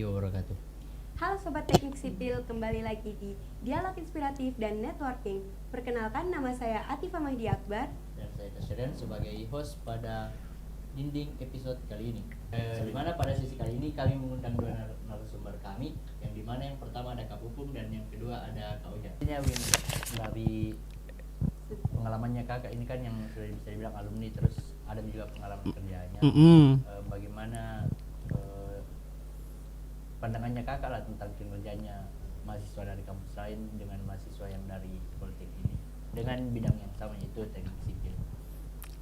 warahmatullahi wabarakatuh. Halo Sobat Teknik Sipil, kembali lagi di Dialog Inspiratif dan Networking. Perkenalkan, nama saya Atifah Mahdi Akbar. Dan saya Tasyadan sebagai host pada dinding episode kali ini. Di mana pada sesi kali ini kami mengundang dua narasumber kami, yang dimana yang pertama ada Kak Pupung dan yang kedua ada Kak Uja. Ini Win, dari pengalamannya kakak ini kan yang sudah bisa dibilang alumni, terus ada juga pengalaman kerjanya. Bagaimana pandangannya kakak lah tentang kinerjanya mahasiswa dari kampus lain dengan mahasiswa yang dari politik ini dengan bidang yang sama, yaitu teknik sipil.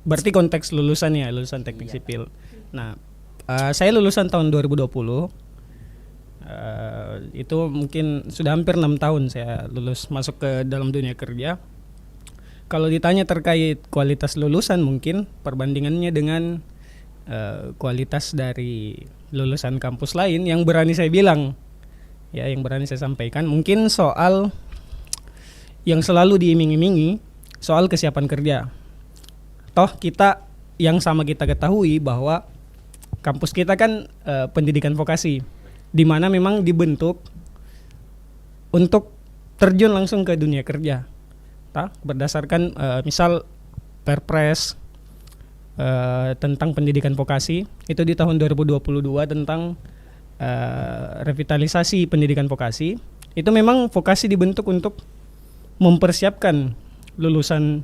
Berarti konteks lulusannya lulusan teknik Iya. sipil. Nah, saya lulusan tahun 2020. Itu mungkin sudah hampir 6 tahun saya lulus masuk ke dalam dunia kerja. Kalau ditanya terkait kualitas lulusan, mungkin perbandingannya dengan kualitas dari lulusan kampus lain yang berani saya bilang, ya, yang berani saya sampaikan, mungkin soal yang selalu diiming-imingi soal kesiapan kerja. Toh kita yang sama kita ketahui bahwa kampus kita kan pendidikan vokasi, di mana memang dibentuk untuk terjun langsung ke dunia kerja. Berdasarkan misal Perpres tentang pendidikan vokasi itu di tahun 2022 tentang revitalisasi pendidikan vokasi, itu memang vokasi dibentuk untuk mempersiapkan lulusan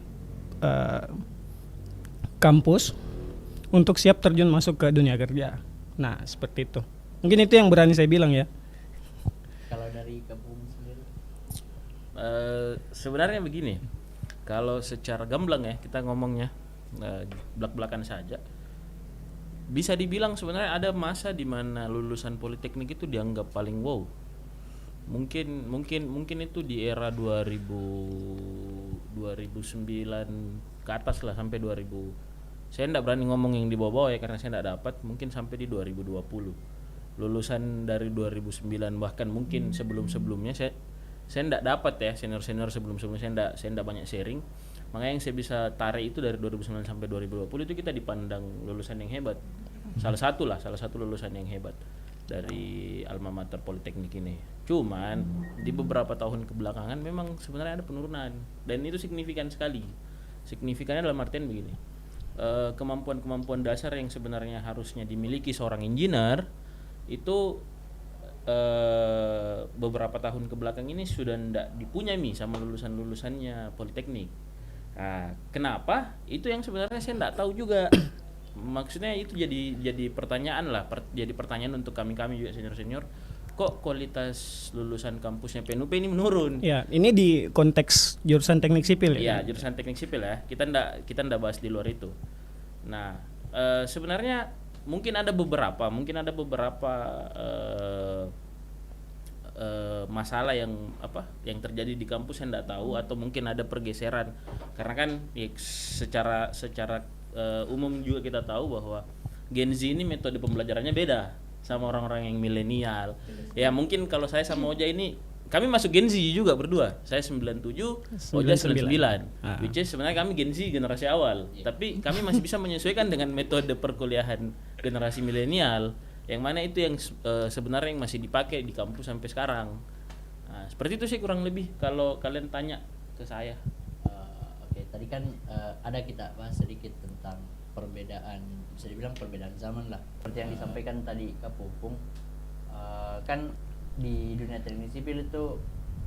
kampus untuk siap terjun masuk ke dunia kerja. Nah, seperti itu. Mungkin itu yang berani saya bilang ya. Kalau dari kampung sendiri? Sebenarnya begini, kalau secara gamblang ya kita ngomongnya belak-belakan saja, bisa dibilang sebenarnya ada masa di mana lulusan politeknik itu dianggap paling wow. Mungkin itu di era 2009 ke atas lah, sampai 2000. Saya enggak berani ngomong yang di bawah-bawah ya, karena saya enggak dapat. Mungkin sampai di 2020. Lulusan dari 2009, bahkan mungkin sebelum-sebelumnya saya enggak dapat ya, senior-senior sebelum-sebelumnya saya enggak banyak sharing. Makanya yang saya bisa tarik itu dari 2009 sampai 2020 itu kita dipandang lulusan yang hebat. Salah satu lulusan yang hebat dari alma mater Politeknik ini. Cuman di beberapa tahun kebelakangan memang sebenarnya ada penurunan, dan itu signifikan sekali. Signifikannya dalam artian begini, kemampuan-kemampuan dasar yang sebenarnya harusnya dimiliki seorang engineer itu beberapa tahun kebelakang ini sudah tidak dipunyai sama lulusan-lulusannya Politeknik. Nah, kenapa? Itu yang sebenarnya saya tidak tahu juga. Maksudnya itu jadi pertanyaan lah, jadi pertanyaan untuk kami juga senior-senior. Kok kualitas lulusan kampusnya PNUP ini menurun? Ya, ini di konteks jurusan teknik sipil ya. Iya, jurusan teknik sipil ya. Kita ndak bahas di luar itu. Nah, sebenarnya mungkin ada beberapa masalah yang terjadi di kampus yang enggak tahu, atau mungkin ada pergeseran, karena kan ya, secara umum juga kita tahu bahwa Gen Z ini metode pembelajarannya beda sama orang-orang yang milenial. Ya mungkin kalau saya sama Oja ini, kami masuk Gen Z juga berdua. Saya 97, Oja 99. Which is sebenarnya kami Gen Z generasi awal, tapi kami masih bisa menyesuaikan dengan metode perkuliahan generasi milenial, yang mana itu yang sebenarnya yang masih dipakai di kampus sampai sekarang. Nah, seperti itu sih kurang lebih kalau kalian tanya ke saya. Oke, tadi kan ada kita bahas sedikit tentang perbedaan, bisa dibilang perbedaan zaman lah. Seperti yang disampaikan tadi Kak Pupung, kan di dunia teknik sipil itu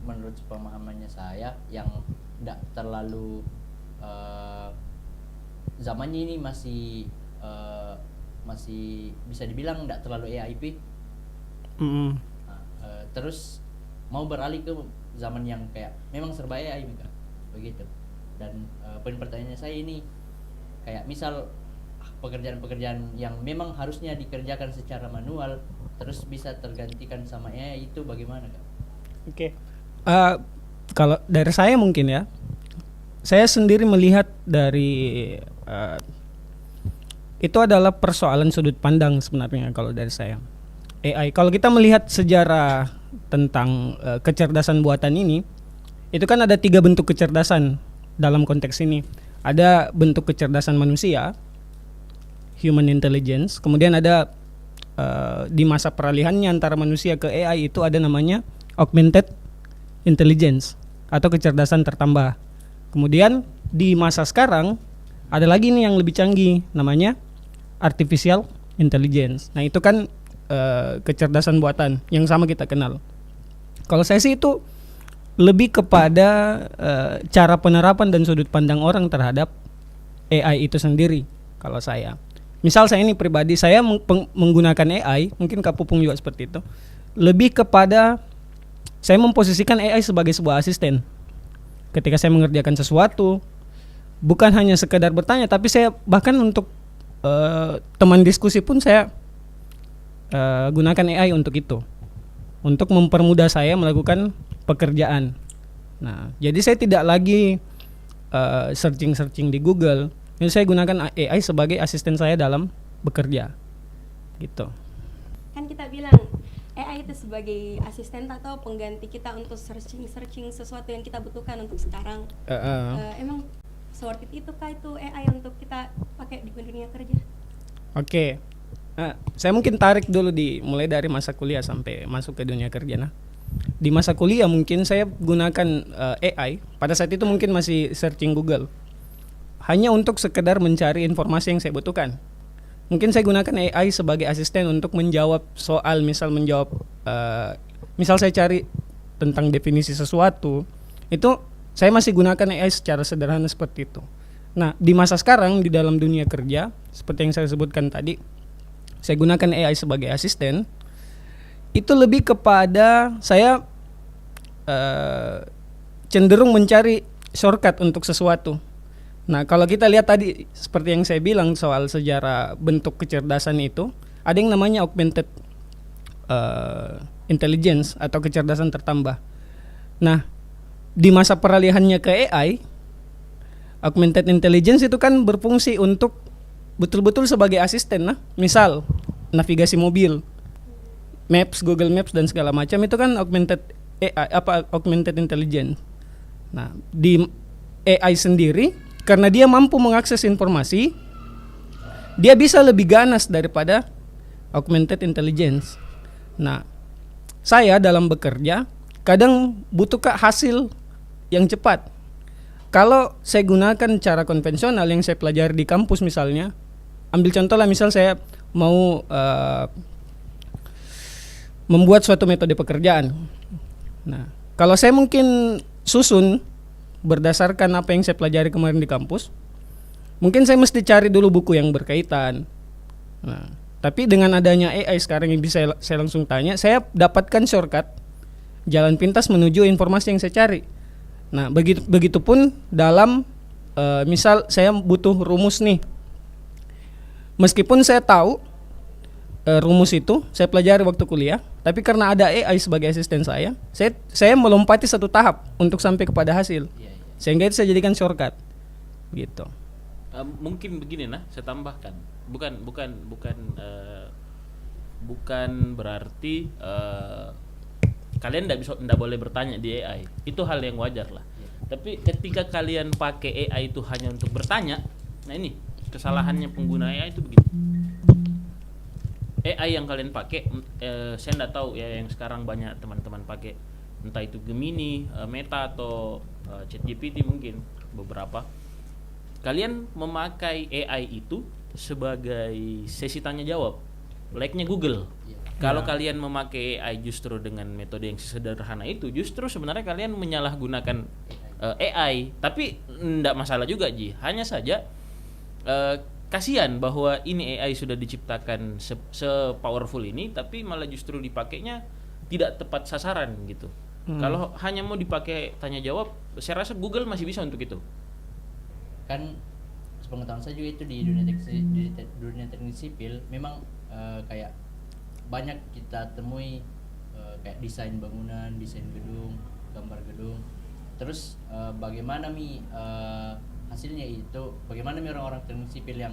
menurut pemahamannya saya yang tidak terlalu zamannya ini masih bisa dibilang tidak terlalu AIP. Terus mau beralih ke zaman yang kayak memang serba AI kan, begitu. Dan poin pertanyaannya saya ini, kayak misal pekerjaan-pekerjaan yang memang harusnya dikerjakan secara manual terus bisa tergantikan sama AI, itu bagaimana Kak? Oke. Kalau dari saya mungkin ya, saya sendiri melihat dari itu adalah persoalan sudut pandang sebenarnya kalau dari saya. AI, kalau kita melihat sejarah tentang kecerdasan buatan ini, itu kan ada 3 bentuk kecerdasan dalam konteks ini. Ada bentuk kecerdasan manusia, human intelligence, kemudian ada di masa peralihannya antara manusia ke AI itu ada namanya augmented intelligence atau kecerdasan tertambah. Kemudian di masa sekarang ada lagi nih yang lebih canggih namanya artificial intelligence. Nah itu kan kecerdasan buatan yang sama kita kenal. Kalau saya sih itu lebih kepada cara penerapan dan sudut pandang orang terhadap AI itu sendiri. Kalau saya, misal saya ini pribadi, saya menggunakan AI, mungkin Kak Pupung juga seperti itu. Lebih kepada saya memposisikan AI sebagai sebuah asisten. Ketika saya mengerjakan sesuatu, bukan hanya sekedar bertanya, tapi saya bahkan untuk teman diskusi pun saya gunakan AI untuk itu, untuk mempermudah saya melakukan pekerjaan. Nah, jadi saya tidak lagi searching di Google. Jadi saya gunakan AI sebagai asisten saya dalam bekerja, gitu. Kan kita bilang AI itu sebagai asisten atau pengganti kita untuk searching sesuatu yang kita butuhkan untuk sekarang. Emang worth it itu kah itu AI untuk kita pakai di dunia kerja? Oke. Saya mungkin tarik dulu mulai dari masa kuliah sampai masuk ke dunia kerja. Nah, di masa kuliah mungkin saya gunakan AI. Pada saat itu mungkin masih searching Google, hanya untuk sekedar mencari informasi yang saya butuhkan. Mungkin saya gunakan AI sebagai asisten untuk menjawab soal, misal saya cari tentang definisi sesuatu, itu saya masih gunakan AI secara sederhana seperti itu. Nah, di masa sekarang di dalam dunia kerja, seperti yang saya sebutkan tadi, saya gunakan AI sebagai asisten. Itu lebih kepada saya cenderung mencari shortcut untuk sesuatu. Nah, kalau kita lihat tadi seperti yang saya bilang soal sejarah bentuk kecerdasan itu, ada yang namanya augmented intelligence atau kecerdasan tertambah. Nah, di masa peralihannya ke AI, augmented intelligence itu kan berfungsi untuk betul-betul sebagai asisten. Nah, misal navigasi mobil, Maps, Google Maps dan segala macam itu kan augmented intelligence. Nah, di AI sendiri karena dia mampu mengakses informasi, dia bisa lebih ganas daripada augmented intelligence. Nah, saya dalam bekerja kadang butuh hasil yang cepat. Kalau saya gunakan cara konvensional yang saya pelajari di kampus misalnya, ambil contoh lah, misal saya mau membuat suatu metode pekerjaan. Nah, kalau saya mungkin susun berdasarkan apa yang saya pelajari kemarin di kampus, mungkin saya mesti cari dulu buku yang berkaitan. Nah, tapi dengan adanya AI sekarang yang bisa saya langsung tanya, saya dapatkan shortcut jalan pintas menuju informasi yang saya cari. Nah, begitupun dalam misal saya butuh rumus nih. Meskipun saya tahu rumus itu saya pelajari waktu kuliah, tapi karena ada AI sebagai asisten saya melompati satu tahap untuk sampai kepada hasil. Sehingga itu saya jadikan shortcut. Gitu. Mungkin begini saya tambahkan. Bukan berarti kalian tidak boleh bertanya di AI. Itu hal yang wajar lah. Tapi ketika kalian pakai AI itu hanya untuk bertanya, nah ini kesalahannya pengguna AI itu begitu. AI yang kalian pakai, saya tidak tahu ya, yang sekarang banyak teman-teman pakai, entah itu Gemini, Meta atau ChatGPT mungkin beberapa. Kalian memakai AI itu sebagai sesi tanya jawab, layaknya Google. Kalau kalian memakai AI justru dengan metode yang sederhana itu, justru sebenarnya kalian menyalahgunakan AI. Tapi tidak masalah juga, Ji. Hanya saja kasihan bahwa ini AI sudah diciptakan se-powerful ini, tapi malah justru dipakainya tidak tepat sasaran gitu. Kalau hanya mau dipakai tanya jawab, saya rasa Google masih bisa untuk itu. Kan sepengetahuan saya juga itu di dunia teknik sipil memang kayak banyak kita temui kayak desain bangunan, desain gedung, gambar gedung. Terus bagaimana hasilnya itu, bagaimana orang-orang teknik sipil yang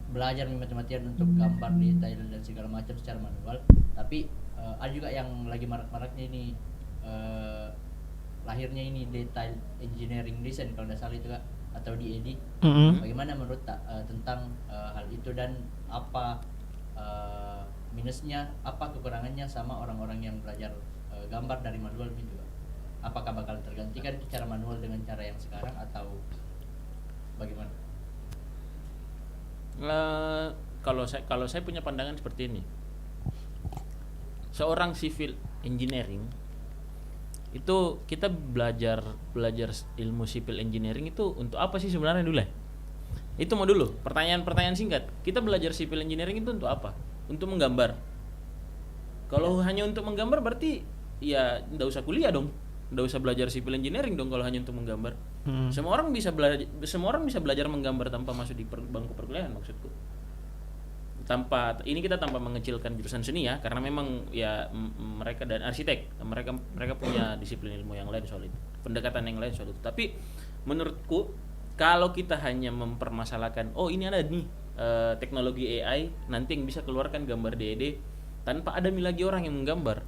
belajar mati-matian untuk gambar detail dan segala macam secara manual, tapi ada juga yang lagi marak-maraknya ini lahirnya ini detail engineering design kalau tidak salah itu Kak, atau DED. Bagaimana menurut tentang hal itu dan apa minusnya apa, kekurangannya sama orang-orang yang belajar gambar dari manual gitu Kak? Apakah bakal tergantikan cara manual dengan cara yang sekarang atau bagaimana? Kalau saya punya pandangan seperti ini. Seorang civil engineering itu kita belajar ilmu civil engineering itu untuk apa sih sebenarnya dulu ya? Itu mau dulu pertanyaan singkat. Kita belajar civil engineering itu untuk apa? Untuk menggambar. Kalau hanya untuk menggambar berarti ya enggak usah kuliah dong. Enggak usah belajar civil engineering dong kalau hanya untuk menggambar. Semua orang bisa belajar menggambar tanpa masuk di bangku perkuliahan maksudku. Tanpa mengecilkan jurusan seni ya, karena memang ya mereka dan arsitek mereka punya disiplin ilmu yang lain soal itu, pendekatan yang lain soal itu. Tapi menurutku kalau kita hanya mempermasalahkan ini ada nih teknologi AI nanti yang bisa keluarkan gambar DED tanpa ada lagi orang yang menggambar,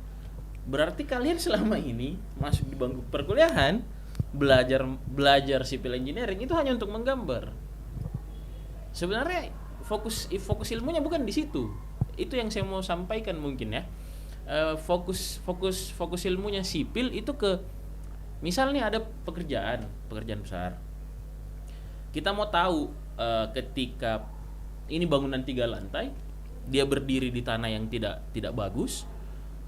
berarti kalian selama ini masuk di bangku perkuliahan belajar civil engineering itu hanya untuk menggambar. Sebenarnya fokus ilmunya bukan di situ. Itu yang saya mau sampaikan mungkin ya. Fokus ilmunya sipil itu ke misalnya ada pekerjaan besar. Kita mau tahu ketika ini bangunan 3 lantai, dia berdiri di tanah yang tidak bagus,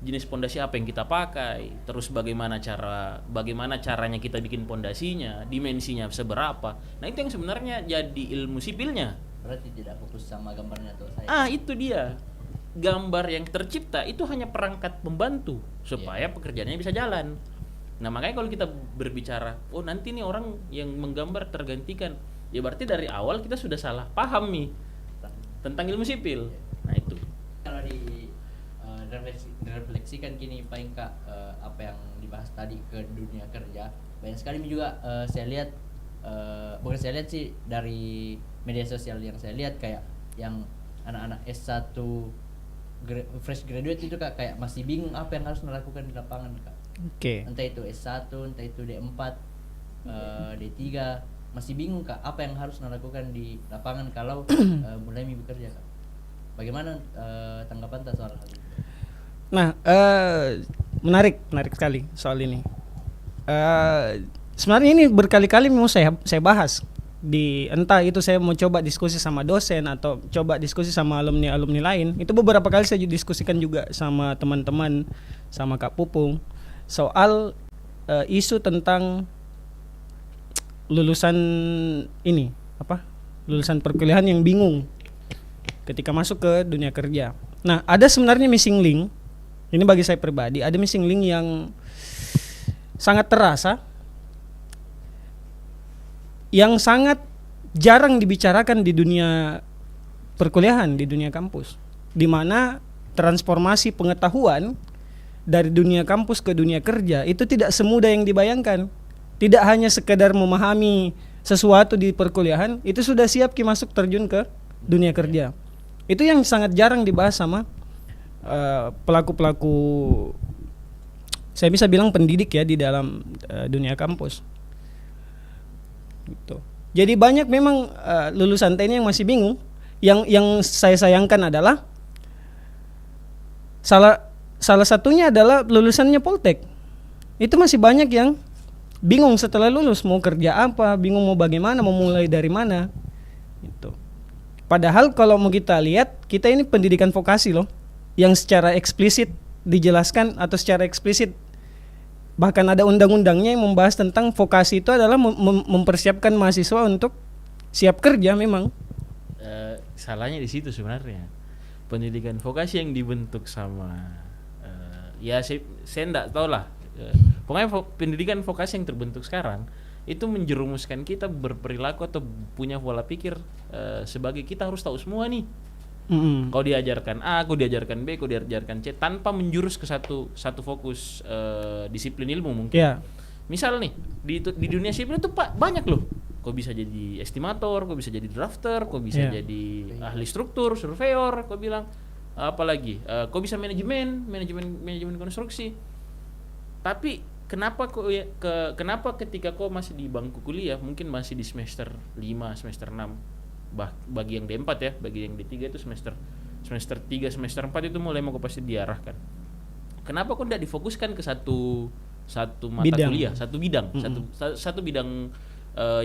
jenis pondasi apa yang kita pakai, terus bagaimana caranya kita bikin pondasinya, dimensinya seberapa. Nah, itu yang sebenarnya jadi ilmu sipilnya. Berarti tidak fokus sama gambarnya tuh saya. Itu dia. Gambar yang tercipta itu hanya perangkat pembantu supaya pekerjaannya bisa jalan. Nah, makanya kalau kita berbicara, nanti nih orang yang menggambar tergantikan, ya berarti dari awal kita sudah salah paham nih tentang ilmu sipil. Nah, itu. Kalau direfleksikan kini paling Kak, apa yang dibahas tadi ke dunia kerja, banyak sekali juga saya lihat, bukan saya lihat sih, dari media sosial yang saya lihat kayak yang anak-anak S1 fresh graduate itu Kak, kayak masih bingung apa yang harus dilakukan di lapangan Kak. Entah itu S1, entah itu D4, D3, masih bingung Kak apa yang harus dilakukan di lapangan kalau mulai bekerja Kak. Bagaimana tanggapan soal hal ini? Nah, menarik sekali soal ini. Sebenarnya ini berkali-kali mau saya bahas di, entah itu saya mau coba diskusi sama dosen atau coba diskusi sama alumni lain. Itu beberapa kali saya diskusikan juga sama teman-teman, sama Kak Pupung soal isu tentang lulusan lulusan perkuliahan yang bingung ketika masuk ke dunia kerja. Nah, ada sebenarnya missing link. Ini bagi saya pribadi, ada missing link yang sangat terasa, yang sangat jarang dibicarakan di dunia perkuliahan, di dunia kampus, di mana transformasi pengetahuan dari dunia kampus ke dunia kerja itu tidak semudah yang dibayangkan. Tidak hanya sekedar memahami sesuatu di perkuliahan, itu sudah siap masuk terjun ke dunia kerja. Itu yang sangat jarang dibahas sama pelaku-pelaku, saya bisa bilang pendidik ya, di dalam dunia kampus. Gitu. Jadi banyak memang lulusan TNI yang masih bingung. Yang saya sayangkan adalah salah satunya adalah lulusannya Poltek. Itu masih banyak yang bingung setelah lulus mau kerja apa, bingung mau bagaimana, mau mulai dari mana. Gitu. Padahal kalau mau kita lihat, kita ini pendidikan vokasi loh, yang secara eksplisit dijelaskan atau secara eksplisit bahkan ada undang-undangnya yang membahas tentang vokasi itu adalah mempersiapkan mahasiswa untuk siap kerja memang. Salahnya di situ sebenarnya. Pendidikan vokasi yang dibentuk sama saya enggak tahu lah. Pokoknya pendidikan vokasi yang terbentuk sekarang itu menjerumuskan kita berperilaku atau punya pola pikir sebagai kita harus tahu semua nih. Kau diajarkan A, kau diajarkan B, kau diajarkan C, tanpa menjurus ke satu fokus disiplin ilmu mungkin. Yeah. Misal nih di dunia sipil itu banyak loh. Kau bisa jadi estimator, kau bisa jadi drafter, kau bisa jadi ahli struktur, surveyor, kau bilang apalagi, kau bisa manajemen konstruksi. Tapi kenapa ketika kau masih di bangku kuliah, mungkin masih di semester 5, semester 6, bagi yang D4 ya, bagi yang D3 itu semester semester 3, semester 4 itu mulai mau kau pasti diarahkan. Kenapa kau tidak difokuskan ke satu mata Bidang. kuliah, satu bidang, satu bidang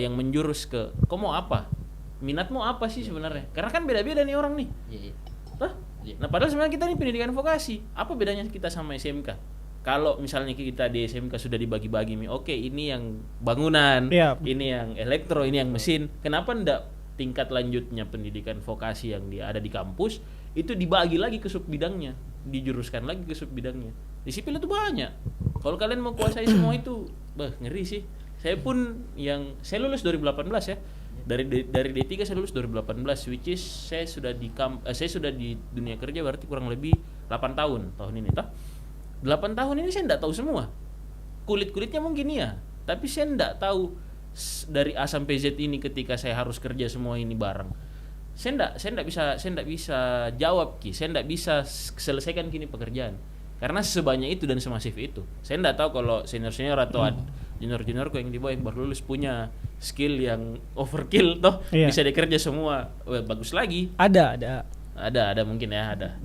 yang menjurus ke kau mau apa? Minatmu apa sih sebenarnya? Karena kan beda-beda nih orang nih. Iya. Hah? Nah, padahal sebenarnya kita nih pendidikan vokasi. Apa bedanya kita sama SMK? Kalau misalnya kita di SMK sudah dibagi-bagi nih, oke, ini yang bangunan, ini yang elektro, ini yang mesin. Kenapa enggak tingkat lanjutnya pendidikan vokasi yang ada di kampus itu dibagi lagi ke sub bidangnya, dijuruskan lagi ke sub bidangnya. Di sipil itu banyak. Kalau kalian mau kuasai semua itu, ngeri sih. Saya lulus 2018 ya. Dari D3 saya lulus 2018, which is saya sudah di dunia kerja berarti kurang lebih 8 tahun ini toh. 8 tahun ini saya enggak tahu semua. Kulit-kulitnya mungkin iya, tapi saya enggak tahu dari A sampai Z ini ketika saya harus kerja semua ini bareng. Saya enggak bisa jawab saya enggak bisa selesaikan kini pekerjaan. Karena sebanyak itu dan semasif itu. Saya enggak tahu kalau senior-senior atau junior-juniorku yang di bawah yang baru lulus punya skill yang overkill toh, bisa dikerja semua. Bagus lagi. Ada mungkin ya, ada.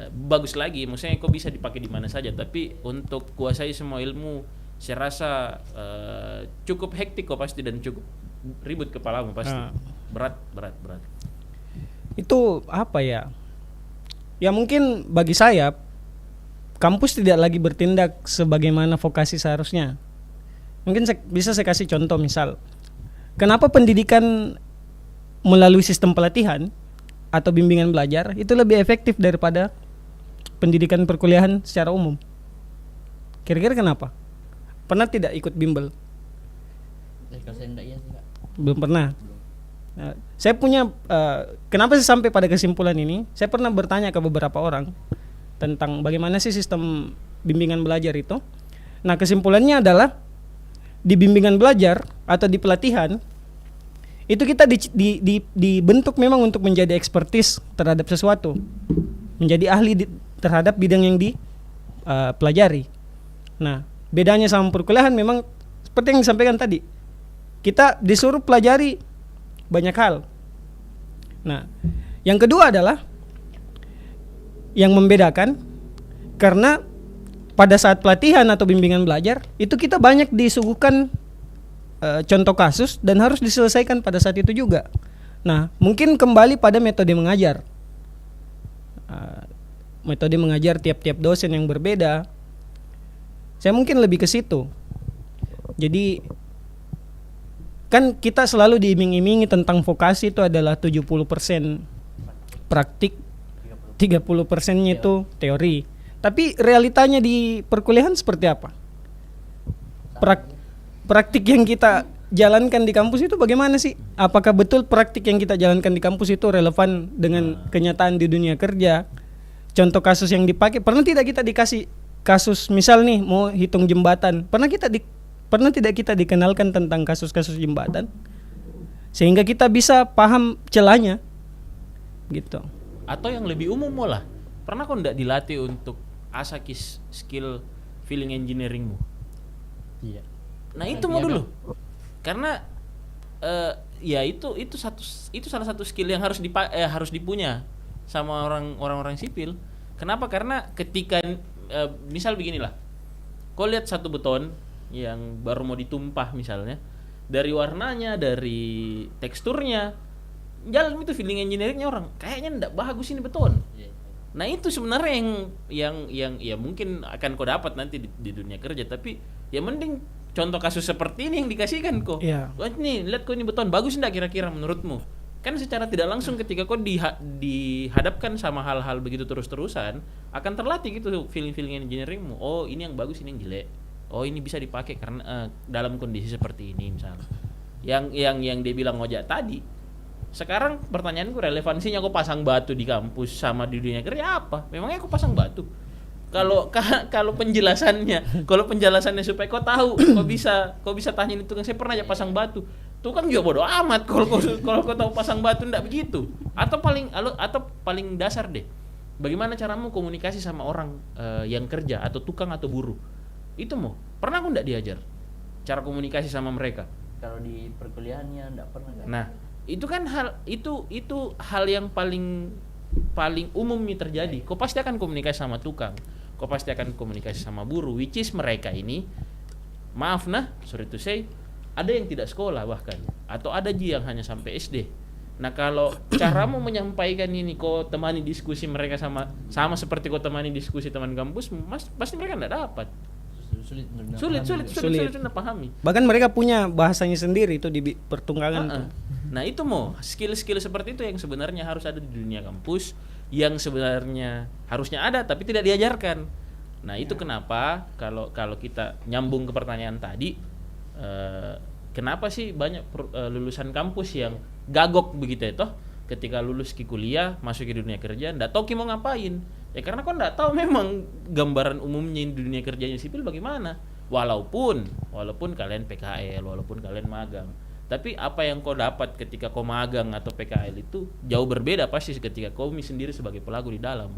Bagus lagi, maksudnya kok bisa dipakai di mana saja, tapi untuk kuasai semua ilmu saya rasa cukup hektik kok pasti dan cukup ribut kepalamu pasti. Berat. Itu apa ya? Ya mungkin bagi saya kampus tidak lagi bertindak sebagaimana vokasi seharusnya. Mungkin bisa saya kasih contoh, misal kenapa pendidikan melalui sistem pelatihan atau bimbingan belajar itu lebih efektif daripada pendidikan perkuliahan secara umum. Kira-kira kenapa? Pernah tidak ikut bimbel? Kalau saya enggak, iya sih, Kak. Belum pernah. Nah, saya punya kenapa saya sampai pada kesimpulan ini? Saya pernah bertanya ke beberapa orang tentang bagaimana sih sistem bimbingan belajar itu. Nah, kesimpulannya adalah di bimbingan belajar atau di pelatihan itu kita dibentuk memang untuk menjadi ekspertis terhadap sesuatu, menjadi ahli terhadap bidang yang dipelajari. Nah, bedanya sama perkuliahan memang seperti yang disampaikan tadi, kita disuruh pelajari banyak hal. Nah, yang kedua adalah yang membedakan, karena pada saat pelatihan atau bimbingan belajar itu kita banyak disuguhkan contoh kasus dan harus diselesaikan pada saat itu juga. Nah, mungkin kembali pada metode mengajar. Metode mengajar tiap-tiap dosen yang berbeda. Saya mungkin lebih ke situ. Jadi kan kita selalu diiming-imingi tentang vokasi itu adalah 70% praktik, 30%-nya itu teori. Tapi realitanya di perkuliahan seperti apa? Praktik yang kita jalankan di kampus itu bagaimana sih? Apakah betul praktik yang kita jalankan di kampus itu relevan dengan kenyataan di dunia kerja? Contoh kasus yang dipakai, pernah tidak kita dikasih kasus, misal nih mau hitung jembatan, pernah tidak kita dikenalkan tentang kasus-kasus jembatan sehingga kita bisa paham celahnya gitu? Atau yang lebih umum malah, pernah kok enggak dilatih untuk asah skill feeling engineeringmu? Iya. Nah, itu mau dulu. Karena ya itu salah satu skill yang harus dipunya sama orang-orang sipil. Kenapa? Karena ketika misal beginilah, kau lihat satu beton yang baru mau ditumpah misalnya, dari warnanya, dari teksturnya, jalan itu feeling engineeringnya orang kayaknya ndak bagus ini beton. Nah, itu sebenarnya yang ya mungkin akan kau dapat nanti di dunia kerja, tapi ya mending contoh kasus seperti ini yang dikasihkan kok. Wah, nih lihat kok ini beton bagus ndak kira-kira menurutmu? Kan secara tidak langsung ketika kau dihadapkan sama hal-hal begitu terus-terusan, akan terlatih gitu feeling engineeringmu. Oh, ini yang bagus, ini yang jelek. Oh, ini bisa dipakai karena dalam kondisi seperti ini misalnya. Yang dia bilang ngojak tadi. Sekarang pertanyaanku, relevansinya kau pasang batu di kampus sama di dunia kerja apa? Memangnya kau pasang batu? Kalau penjelasannya supaya kau tahu, kau bisa tanya itu kan saya pernah aja pasang batu. Tuh kan juga bodoh amat kalau kau tahu pasang batu, enggak begitu. Atau paling dasar deh. Bagaimana caramu komunikasi sama orang yang kerja atau tukang atau buruh? Itu pernah aku enggak diajar cara komunikasi sama mereka? Kalau di perkuliahannya enggak pernah. Nah, itu kan hal yang paling paling umum nih terjadi. Kau pasti akan komunikasi sama tukang, kau pasti akan komunikasi sama buruh, which is mereka ini, maaf nah, sorry to say, ada yang tidak sekolah bahkan, atau ada yang hanya sampai SD. Nah kalau caramu menyampaikan ini, kau temani diskusi mereka sama seperti kau temani diskusi teman kampus, pasti mereka tidak dapat. Sulit pahami. Bahkan mereka punya bahasanya sendiri itu di pertunggangan tuh. Nah itu skill-skill seperti itu yang sebenarnya harus ada di dunia kampus, yang sebenarnya harusnya ada tapi tidak diajarkan. Nah itu kenapa kalau kita nyambung ke pertanyaan tadi, kenapa sih banyak lulusan kampus yang gagok begitu ya toh, ketika lulus ke kuliah masuk ke dunia kerja ndak tahu mau ngapain. Ya karena kau ndak tahu memang gambaran umumnya di dunia kerjanya sipil bagaimana. Walaupun kalian PKL, walaupun kalian magang, tapi apa yang kau dapat ketika kau magang atau PKL itu jauh berbeda pasti ketika kau sendiri sebagai pelaku di dalam.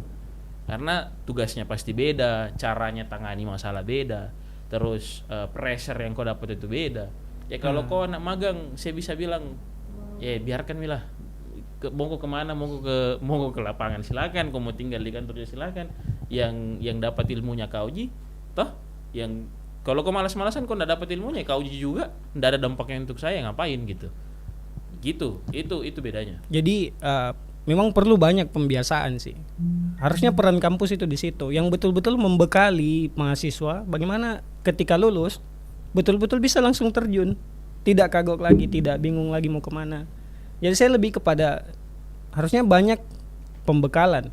Karena tugasnya pasti beda, caranya tangani masalah beda, terus pressure yang kau dapat itu beda. Ya kalau kau anak magang, saya bisa bilang ya biarkan milah, mau kemana, mau ke lapangan silakan, kau mau tinggal di kantor silakan, yang dapat ilmunya kau uji, toh yang kalau kau malas-malasan kau nggak dapat ilmunya kau uji juga, nggak ada dampaknya untuk saya, ngapain gitu itu bedanya. Jadi memang perlu banyak pembiasaan sih. Harusnya peran kampus itu di situ, yang betul-betul membekali mahasiswa bagaimana ketika lulus betul-betul bisa langsung terjun, tidak kagok lagi, tidak bingung lagi mau kemana. Jadi saya lebih kepada harusnya banyak pembekalan.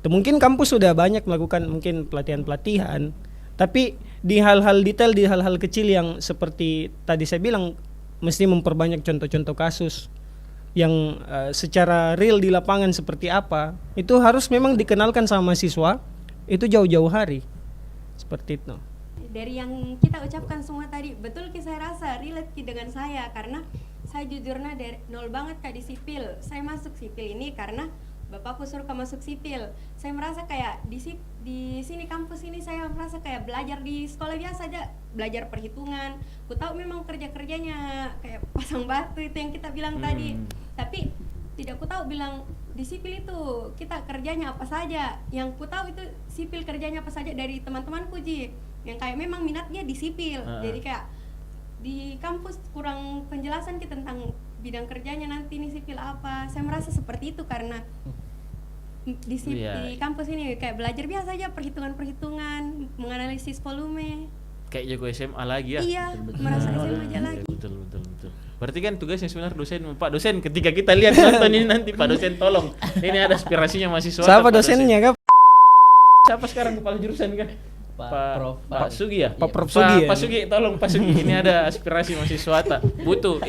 Mungkin kampus sudah banyak melakukan mungkin pelatihan-pelatihan, tapi di hal-hal detail, di hal-hal kecil yang seperti tadi saya bilang, mesti memperbanyak contoh-contoh kasus yang secara real di lapangan seperti apa, itu harus memang dikenalkan sama mahasiswa itu jauh-jauh hari. Seperti itu. Dari yang kita ucapkan semua tadi, betul saya rasa relate dengan saya, karena saya jujurnya dari nol banget Kak di sipil. Saya masuk sipil ini karena bapakku suruh masuk sipil. Saya merasa kayak di sini kampus ini saya merasa kayak belajar di sekolah biasa aja, belajar perhitungan. Ku tahu memang kerjanya kayak pasang batu itu yang kita bilang tadi. Tapi tidak ku tahu bilang di sipil itu kita kerjanya apa saja. Yang ku tahu itu sipil kerjanya apa saja dari teman-temanku yang kayak memang minatnya di sipil. Jadi kayak di kampus kurang penjelasan kita tentang bidang kerjanya nanti ini sipil apa. Saya merasa seperti itu karena di kampus ini kayak belajar biasa aja, perhitungan, menganalisis volume. Kayak jago SMA lagi ya. Iya, merasa SMA aja lagi. Betul. Berarti kan tugasnya sebenarnya dosen, Pak dosen, ketika kita lihat nonton ini nanti Pak dosen tolong. Ini ada aspirasinya mahasiswa. Siapa dosennya kan? Siapa sekarang kepala jurusan kan? Pak Sugi ya? Pak Prof Sugi ya? Pak Sugi, tolong Pak Sugi, ini ada aspirasi mahasiswa butuh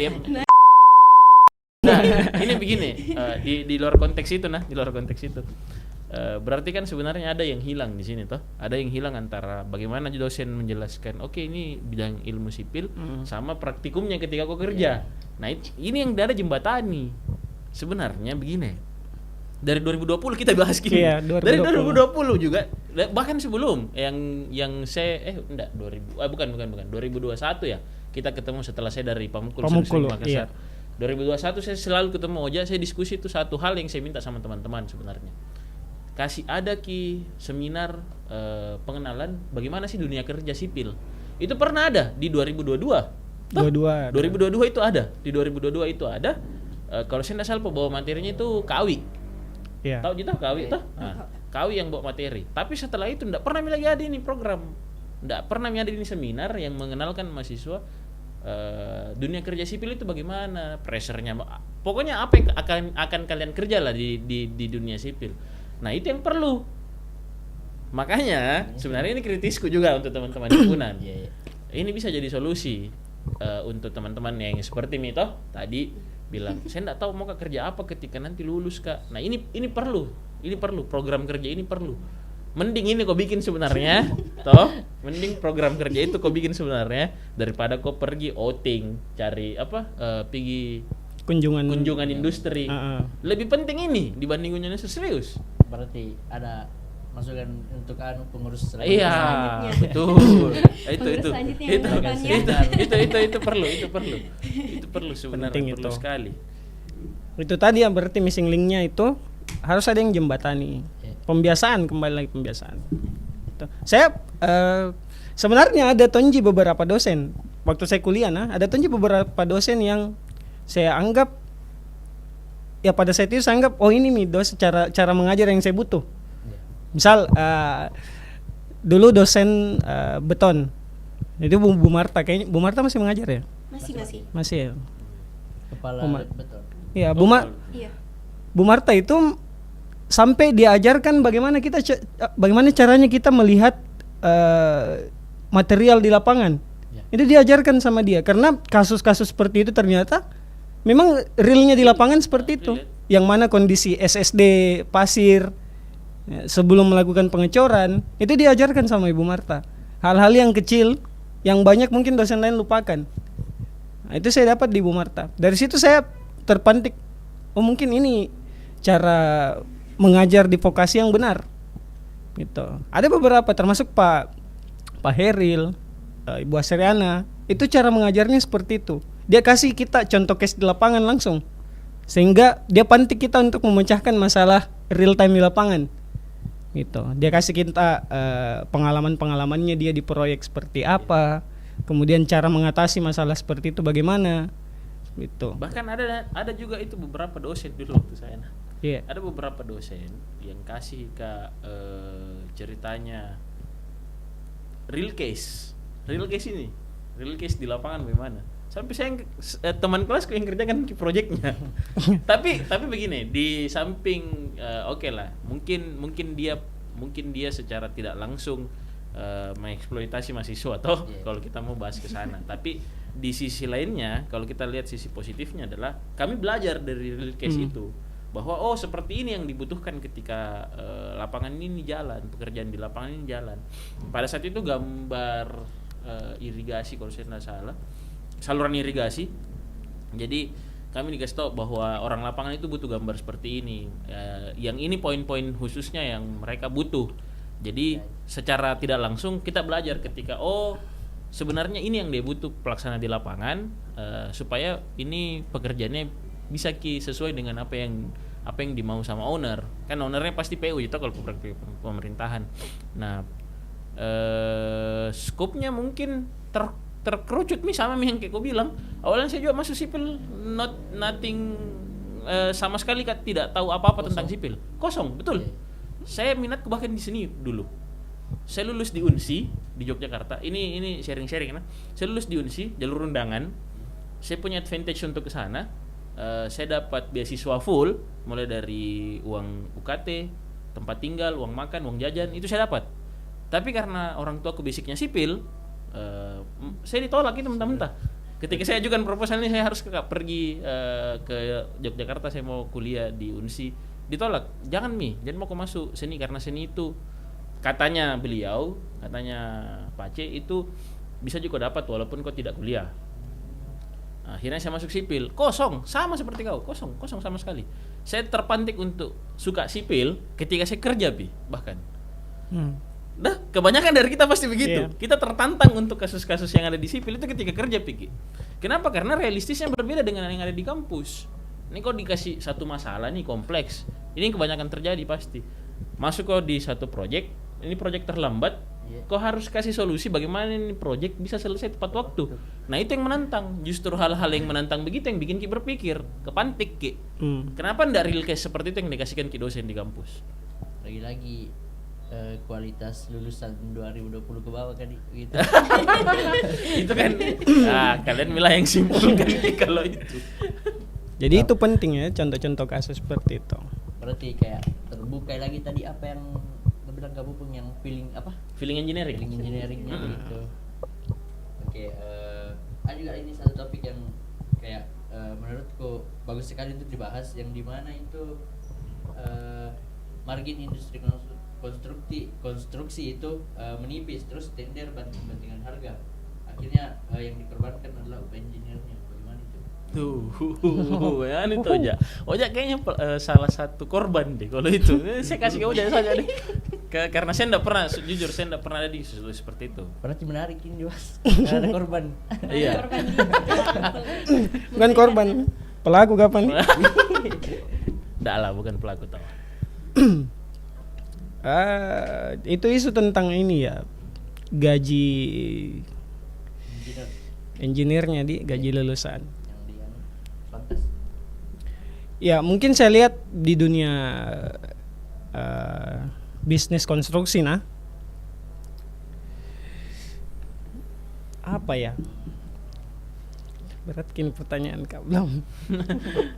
Nah, ini begini, di luar konteks itu berarti kan sebenarnya ada yang hilang di sini toh. Ada yang hilang antara bagaimana dosen menjelaskan, oke ini bidang ilmu sipil sama praktikumnya ketika kau kerja. Nah, ini yang ada jembatani. Sebenarnya begini. Dari 2020 kita bahas gini. Iya, dari 2020 juga, bahkan sebelum yang saya bukan 2021 ya. Kita ketemu setelah saya dari Pamukul Makassar. Iya. 2021 saya selalu ketemu Oja, saya diskusi itu satu hal yang saya minta sama teman-teman sebenarnya. Kasih ada seminar pengenalan bagaimana sih dunia kerja sipil. Itu pernah ada di 2022. 2022 itu ada. Di 2022 itu ada. Kalau saya tidak salah bawa materinya itu KAWI. Yeah. Tahu KAWI toh? Nah, KAWI yang bawa materi. Tapi setelah itu tidak pernah lagi ada ini program. Tidak pernah ada ini seminar yang mengenalkan mahasiswa dunia kerja sipil itu bagaimana, pressure-nya. Pokoknya apa yang akan kalian kerja lah di dunia sipil. Nah, itu yang perlu. Makanya sebenarnya ini kritisku juga untuk teman-teman himpunan. Ini bisa jadi solusi untuk teman-teman yang seperti Mito tadi bilang, saya enggak tahu mau kerja apa ketika nanti lulus Kak. Nah, ini perlu program kerja ini perlu. Mending ini kau bikin sebenarnya, toh. Mending program kerja itu kau bikin sebenarnya daripada kau pergi outing, cari pergi kunjungan industri. Lebih penting ini dibanding kunjungan serius. Berarti ada masukan untuk pengurus selanjutnya. Iya, betul. Itu perlu sebenarnya, perlu sekali. Itu tadi yang berarti missing linknya itu harus ada yang jembatani. Iya. Pembiasaan, kembali lagi pembiasaan. Gitu. Saya sebenarnya ada tonji beberapa dosen waktu saya kuliah, ada tonji beberapa dosen yang saya anggap ya pada saat itu saya anggap ini nih cara mengajar yang saya butuh. Iya. Misal dulu dosen beton itu Bu Marta, kayaknya Bu Marta masih mengajar ya? Masih ya. Kepala betul. Iya, Iya. Bu Marta itu sampai diajarkan bagaimana caranya kita melihat material di lapangan. Ya. Itu diajarkan sama dia karena kasus-kasus seperti itu ternyata memang realnya di lapangan seperti itu. Yang mana kondisi SSD pasir sebelum melakukan pengecoran itu diajarkan sama Ibu Marta. Hal-hal yang kecil yang banyak mungkin dosen lain lupakan. Nah, itu saya dapat di Ibu Marta. Dari situ saya terpantik, mungkin ini cara mengajar di vokasi yang benar. Gitu. Ada beberapa termasuk Pak Heril, Ibu Asriana, itu cara mengajarnya seperti itu. Dia kasih kita contoh case di lapangan langsung. Sehingga dia pantik kita untuk memecahkan masalah real time di lapangan. Gitu. Dia kasih kita pengalaman-pengalamannya dia di proyek seperti apa, kemudian cara mengatasi masalah seperti itu bagaimana. Gitu. Bahkan ada juga itu beberapa dosen dulu waktu saya. Yeah. Ada beberapa dosen yang kasih ceritanya real case di lapangan bagaimana. Sampai saya teman kelasku yang kerjakan proyeknya. tapi begini, di samping oke lah, mungkin dia secara tidak langsung mengeksploitasi mahasiswa toh, kalau kita mau bahas ke sana. Tapi di sisi lainnya, kalau kita lihat sisi positifnya adalah kami belajar dari real case itu bahwa seperti ini yang dibutuhkan ketika lapangan ini jalan, pekerjaan di lapangan ini jalan. Pada saat itu gambar irigasi kalau saya tidak salah, saluran irigasi. Jadi kami dikasih tahu bahwa orang lapangan itu butuh gambar seperti ini. Yang ini poin-poin khususnya yang mereka butuh. Jadi secara tidak langsung kita belajar ketika sebenarnya ini yang dia butuh pelaksana di lapangan, supaya ini pekerjaannya bisa sesuai dengan apa yang dimau sama owner. Kan ownernya pasti PU itu kalau pemerintahan. Nah, skopnya mungkin terkerucut sama yang kayak kau bilang. Awalnya saya juga masuk sipil nothing, sama sekali tidak tahu apa-apa tentang sipil. Kosong, betul. Saya minat bahkan di seni dulu. Saya lulus di UNSI di Yogyakarta. Ini sharing-sharing nah. Saya lulus di UNSI jalur undangan. Saya punya advantage untuk ke sana. Saya dapat beasiswa full, mulai dari uang UKT, tempat tinggal, uang makan, uang jajan, itu saya dapat. Tapi karena orang tua aku basicnya sipil, saya ditolak itu mentah-mentah. Ketika saya ajukan proposal ini, saya harus pergi ke Yogyakarta, saya mau kuliah di UNSI, ditolak. Jangan mau kau masuk seni, karena seni itu katanya Pak C itu bisa juga dapat walaupun kau tidak kuliah. Akhirnya saya masuk sipil, kosong, sama seperti kau, kosong sama sekali. Saya terpantik untuk suka sipil ketika saya kerja bahkan. Kebanyakan dari kita pasti begitu. Yeah. Kita tertantang untuk kasus-kasus yang ada di sipil itu ketika kerja Kenapa? Karena realistisnya berbeda dengan yang ada di kampus. Ini kok dikasih satu masalah nih kompleks. Ini kebanyakan terjadi pasti. Masuk kok di satu proyek, ini proyek terlambat, kau harus kasih solusi bagaimana ini proyek bisa selesai tepat waktu. Nah, itu yang menantang. Justru hal-hal yang menantang begitu yang bikin Ki berpikir, kepantik Ki. Kenapa enggak real case seperti itu yang dikasihkan Ki dosen di kampus? Lagi-lagi kualitas lulusan 2020 ke bawah kan gitu. Itu kan kalian milah yang simpulkan kalau itu. Jadi itu penting ya, contoh-contoh kasus seperti itu. Berarti kayak terbuka lagi tadi apa yang bilang Kak Pupung yang feeling engineeringnya gitu. Oke, ada juga ini satu topik yang kayak menurutku bagus sekali untuk dibahas, yang dimana itu margin industri konstruksi itu menipis, terus tender bandingan harga. Akhirnya yang dikorbankan adalah engineer-nya. Bagaimana itu? Ya itu Ojak kayaknya salah satu korban deh kalau itu. Saya kasih ke Ojak saja deh. Karena saya enggak pernah, jujur saya enggak pernah ada di situasi seperti itu. Berarti menarik ini, Mas. Ada korban. Iya. Bukan korban, pelaku kapan? Enggak lah, bukan pelaku tahu. Itu isu tentang ini ya, gaji Engineer engineer-nya di gaji lulusan. yang di lantas. Ya mungkin saya lihat di dunia bisnis konstruksi apa ya, berat kini pertanyaan kau belum.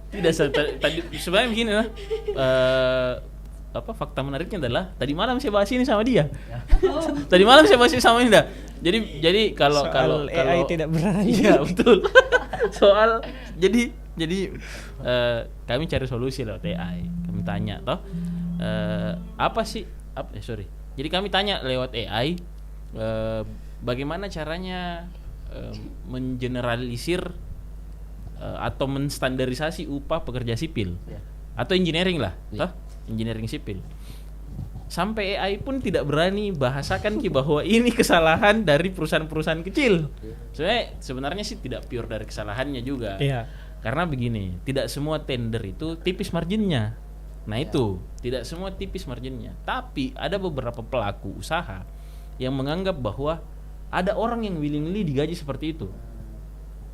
Tidak tadi sebenarnya begini lah. Fakta menariknya adalah tadi malam saya bahas ini sama dia. Tadi malam saya bahas ini sama Indah. Jadi kalau AI tidak berani. Iya betul. Soal jadi kami cari solusi lewat AI. Kami tanya toh Jadi kami tanya lewat AI bagaimana caranya mengeneralisir atau menstandarisasi upah pekerja sipil atau engineering lah, toh engineering sipil. Sampai AI pun tidak berani bahasakan bahwa ini kesalahan dari perusahaan-perusahaan kecil. Sebenarnya sih tidak pure dari kesalahannya juga. Iya. Karena begini, tidak semua tender itu tipis marginnya. Nah itu, tidak semua tipis marginnya. Tapi ada beberapa pelaku usaha yang menganggap bahwa ada orang yang willingly digaji seperti itu.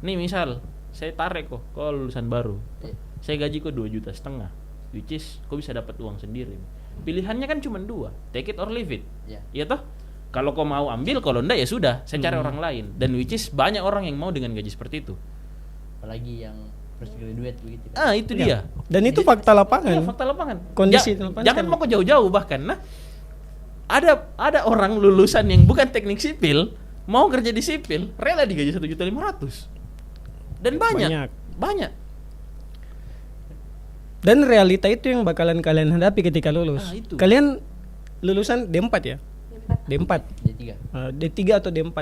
Nih misal, saya tarik kok lulusan baru. Saya gaji kok 2,5 juta, which is kok bisa dapat uang sendiri. Pilihannya kan cuma 2, take it or leave it. Iya toh? Kalau kau mau ambil, kalau enggak ya sudah, saya cari orang lain. Dan which is banyak orang yang mau dengan gaji seperti itu. Apalagi yang fresh graduate begitu kan. Itu dia. Dan itu fakta lapangan. Iya, fakta lapangan. Kondisi lapangan. Jangan mau ke jauh-jauh bahkan. Nah, ada orang lulusan yang bukan teknik sipil mau kerja di sipil, rela digaji 1,5 juta. Dan banyak. Dan realita itu yang bakalan kalian hadapi ketika lulus. Itu. Kalian lulusan D4 ya? D4. D3 atau D4.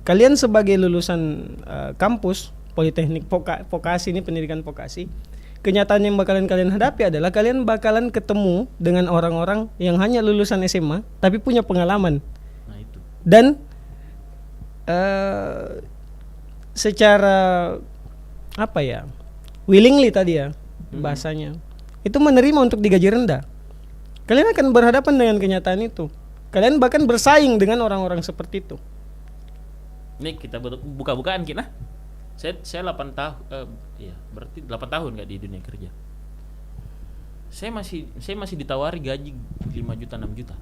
Kalian sebagai lulusan kampus Politeknik vokasi ini, pendidikan vokasi, kenyataan yang bakalan kalian hadapi adalah kalian bakalan ketemu dengan orang-orang yang hanya lulusan SMA tapi punya pengalaman. Nah itu. Dan secara apa ya, willingly tadi ya bahasanya, itu menerima untuk digaji rendah. Kalian akan berhadapan dengan kenyataan itu. Kalian bahkan bersaing dengan orang-orang seperti itu. Ini kita buka-bukaan kita. Saya 8 tahun, berarti 8 tahun nggak di dunia kerja. Saya masih ditawari gaji 5 juta 6 juta.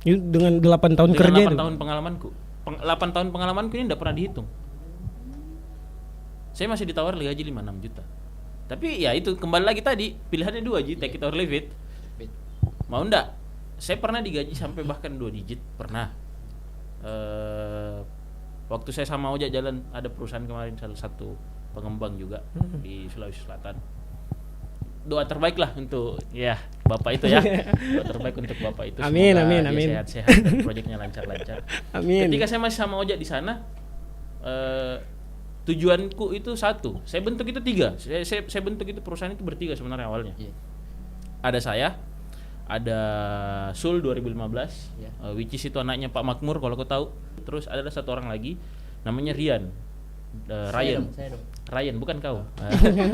Dengan 8 tahun dengan kerja 8 itu. tahun pengalamanku. 8 tahun pengalamanku ini tidak pernah dihitung. Saya masih ditawar gaji 5-6 juta. Tapi ya itu kembali lagi tadi, pilihannya 2 Ji, take it or leave it. Mau enggak? Saya pernah digaji sampai bahkan 2 digit, pernah. Waktu saya sama Ojak jalan, ada perusahaan kemarin salah satu pengembang juga di Sulawesi Selatan. Doa terbaik lah untuk Bapak itu ya. Doa terbaik untuk Bapak itu. Amin, semoga amin, dia amin. sehat-sehat dan proyeknya lancar-lancar. Amin. Ketika saya masih sama Ojak di sana, tujuanku itu satu. Saya bentuk itu 3. Saya bentuk itu perusahaan itu bertiga sebenarnya awalnya. Ada saya, ada Sul 2015, which is itu anaknya Pak Makmur kalau kau tahu. Terus ada satu orang lagi namanya Ryan. Ryan bukan kau.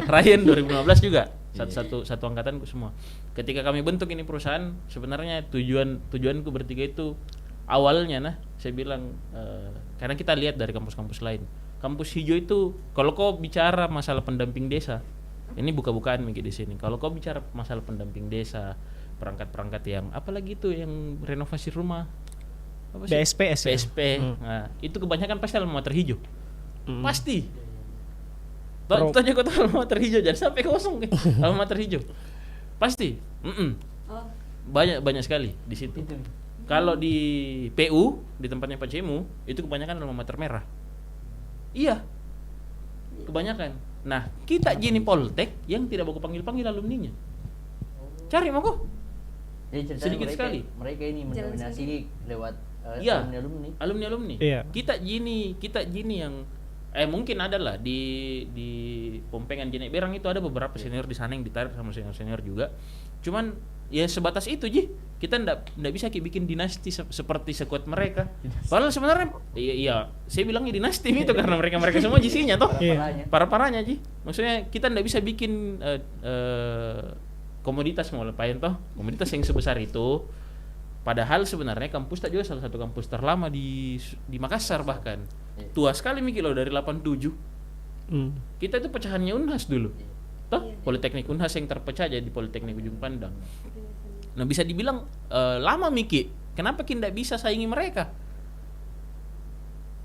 Ryan 2015 juga. Satu angkatanku semua. Ketika kami bentuk ini perusahaan, sebenarnya tujuanku bertiga itu awalnya saya bilang karena kita lihat dari kampus-kampus lain. Kampus hijau itu kalau kau bicara masalah pendamping desa, ini buka-bukaan mikir di sini. Kalau kau bicara masalah pendamping desa, perangkat-perangkat yang apalagi itu yang renovasi rumah, apa sih? PSP. Nah, itu kebanyakan pasti alma mater hijau. Pasti. Tanya kau tahu alma mater hijau, jangan sampai kosong alma mater hijau. Pasti. Banyak sekali di situ. Kalau di PU, di tempatnya Pak Cemu, itu kebanyakan alma mater merah. Iya. Kebanyakan. Nah, kita Jini Poltek yang tidak mau panggil alumninya. Cari mau kok. Sedikit sekali. Mereka ini mendominasi lewat alumni. Iya. Kita Jini yang mungkin ada lah di Pompengan Jenek Berang itu ada beberapa senior di sana yang ditarik sama senior juga. Cuman ya sebatas itu Ji. Kita ndak bisa bikin dinasti seperti sekuat mereka. Padahal sebenarnya iya saya bilangnya dinasti itu karena mereka semua jisinya toh. Parah-parahnya Ji. Maksudnya kita ndak bisa bikin komoditas mau lepain toh, komoditas yang sebesar itu. Padahal sebenarnya kampus tak juga salah satu kampus terlama di Makassar bahkan. Tua sekali Miki loh dari 87. Kita itu pecahannya Unhas dulu. Toh, Politeknik Unhas yang terpecah jadi Politeknik Ujung Pandang. Nah, bisa dibilang lama Miki. Kenapa kita tidak bisa saingi mereka?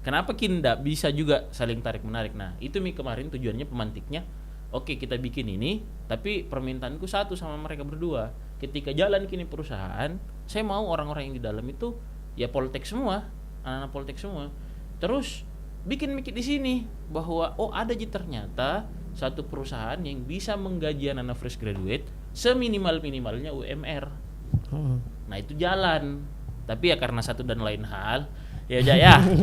Kenapa kita tidak bisa juga saling tarik-menarik? Nah, itu Miki kemarin tujuannya pemantiknya. Oke, kita bikin ini, tapi permintaanku satu sama mereka berdua. Ketika jalan kini perusahaan, saya mau orang-orang yang di dalam itu ya Poltek semua, anak-anak Poltek semua. Terus bikin mikir di sini bahwa ada ternyata satu perusahaan yang bisa menggaji anak fresh graduate seminimal-minimalnya UMR. Nah, itu jalan. Tapi ya karena satu dan lain hal,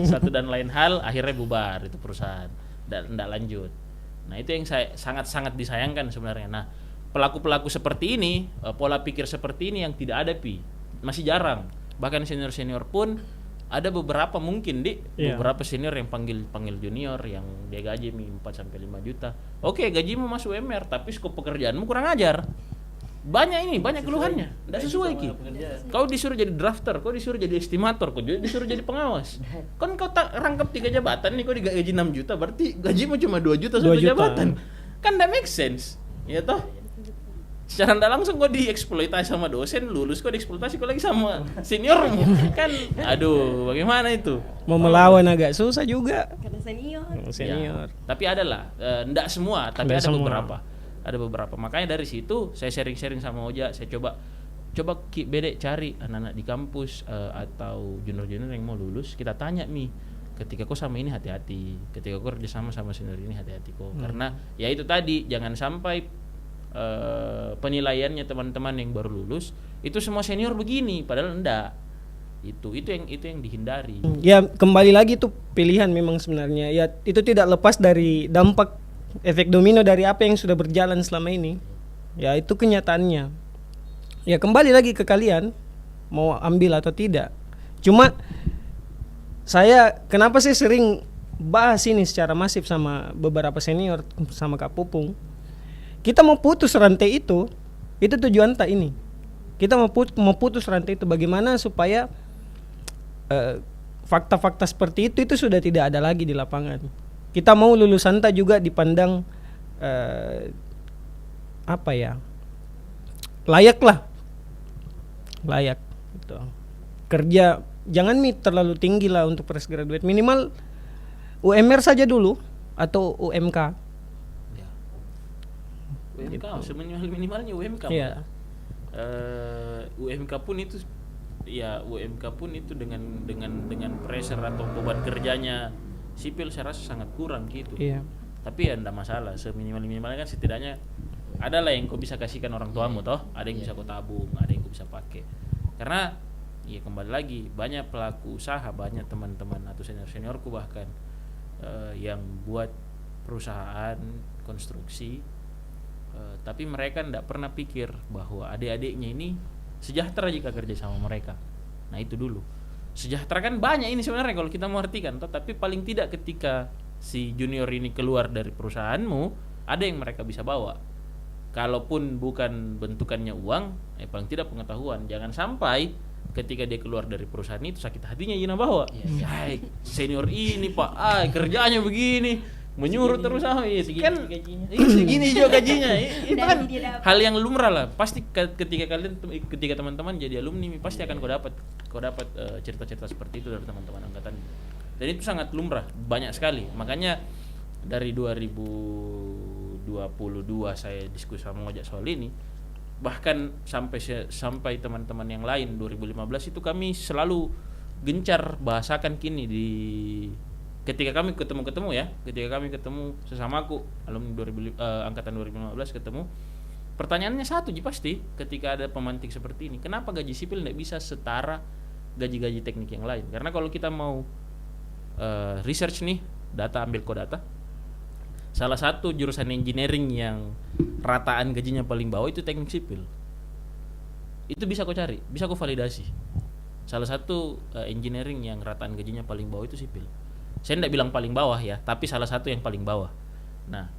satu dan lain hal akhirnya bubar itu perusahaan. Enggak lanjut. Nah, itu yang saya sangat-sangat disayangkan sebenarnya. Nah, pelaku-pelaku seperti ini, pola pikir seperti ini yang tidak ada masih jarang. Bahkan senior-senior pun ada beberapa mungkin beberapa senior yang panggil junior yang dia gaji 4 sampai 5 juta. Oke, gajimu masuk UMR, tapi skop pekerjaanmu kurang ajar. Banyak keluhannya. Enggak sesuai Ki. Kau disuruh jadi drafter, kau disuruh jadi estimator, kau disuruh jadi pengawas. Kan kau tak rangkap 3 jabatan nih, kau digaji 6 juta, berarti gajimu cuma 2 juta satu jabatan. Kan enggak make sense. Ya toh? Secara tidak langsung kau dieksploitasi sama dosen, lulus kau dieksploitasi kau lagi sama seniormu. Kan aduh, bagaimana itu? Mau melawan agak susah juga. Karena senior. Ya, tapi adalah tidak semua, tapi ada beberapa. Makanya dari situ saya sharing-sharing sama Oja, saya coba bedek cari anak-anak di kampus atau junior-junior yang mau lulus, kita tanya ketika kau sama ini hati-hati, ketika kau kerja sama senior ini hati-hati kok. Karena ya itu tadi, jangan sampai penilaiannya teman-teman yang baru lulus itu semua senior begini, padahal enggak. Itu yang dihindari. Ya, kembali lagi tuh pilihan memang sebenarnya. Ya, itu tidak lepas dari dampak efek domino dari apa yang sudah berjalan selama ini. Ya, itu kenyataannya. Ya, kembali lagi ke kalian mau ambil atau tidak. Cuma kenapa sih sering bahas ini secara masif sama beberapa senior, sama Kak Pupung. Kita mau putus rantai itu tujuan tak ini. Kita mau putus rantai itu, bagaimana supaya fakta-fakta seperti itu sudah tidak ada lagi di lapangan. Kita mau lulusan tak juga dipandang layak gitu. Kerja jangan terlalu tinggi lah untuk fresh graduate, minimal UMR saja dulu atau UMK. UMK minimalnya UMK. Iya. UMK pun itu dengan pressure atau beban kerjanya sipil saya rasa sangat kurang gitu. Iya. Tapi ya enggak masalah, seminimal-minimalnya kan setidaknya ada lah yang kau bisa kasihkan orang tuamu toh, ada yang bisa kau tabung, ada yang kau bisa pakai. Karena ya kembali lagi banyak pelaku usaha, banyak teman-teman atau senior-seniorku bahkan yang buat perusahaan konstruksi, tapi mereka tidak pernah pikir bahwa adik-adiknya ini sejahtera jika kerja sama mereka. Nah, itu dulu. Sejahtera kan banyak ini sebenarnya kalau kita mengartikan, tapi paling tidak ketika si junior ini keluar dari perusahaanmu, ada yang mereka bisa bawa. Kalaupun bukan bentukannya uang, paling tidak pengetahuan. Jangan sampai ketika dia keluar dari perusahaan itu sakit hatinya Yina bawa. Senior ini Pak, kerjanya begini, menyuruh terus segini juga gajinya. Itu kan hal yang lumrah lah. Pasti ketika teman-teman jadi alumni pasti akan kau dapat cerita-cerita seperti itu dari teman-teman angkatan. Dan itu sangat lumrah, banyak sekali. Makanya dari 2022 saya diskusi sama Ojak soal ini, bahkan sampai teman-teman yang lain 2015 itu kami selalu gencar bahasakan kini ketika kami ketemu sesamaku alumni angkatan 2015 ketemu, pertanyaannya satu pasti ketika ada pemantik seperti ini, kenapa gaji sipil tidak bisa setara gaji-gaji teknik yang lain? Karena kalau kita mau research nih, ambil data, salah satu jurusan engineering yang rataan gajinya paling bawah itu teknik sipil. Itu bisa kau cari, bisa kau validasi. Salah satu engineering yang rataan gajinya paling bawah itu sipil. Saya tidak bilang paling bawah ya, tapi salah satu yang paling bawah. Nah,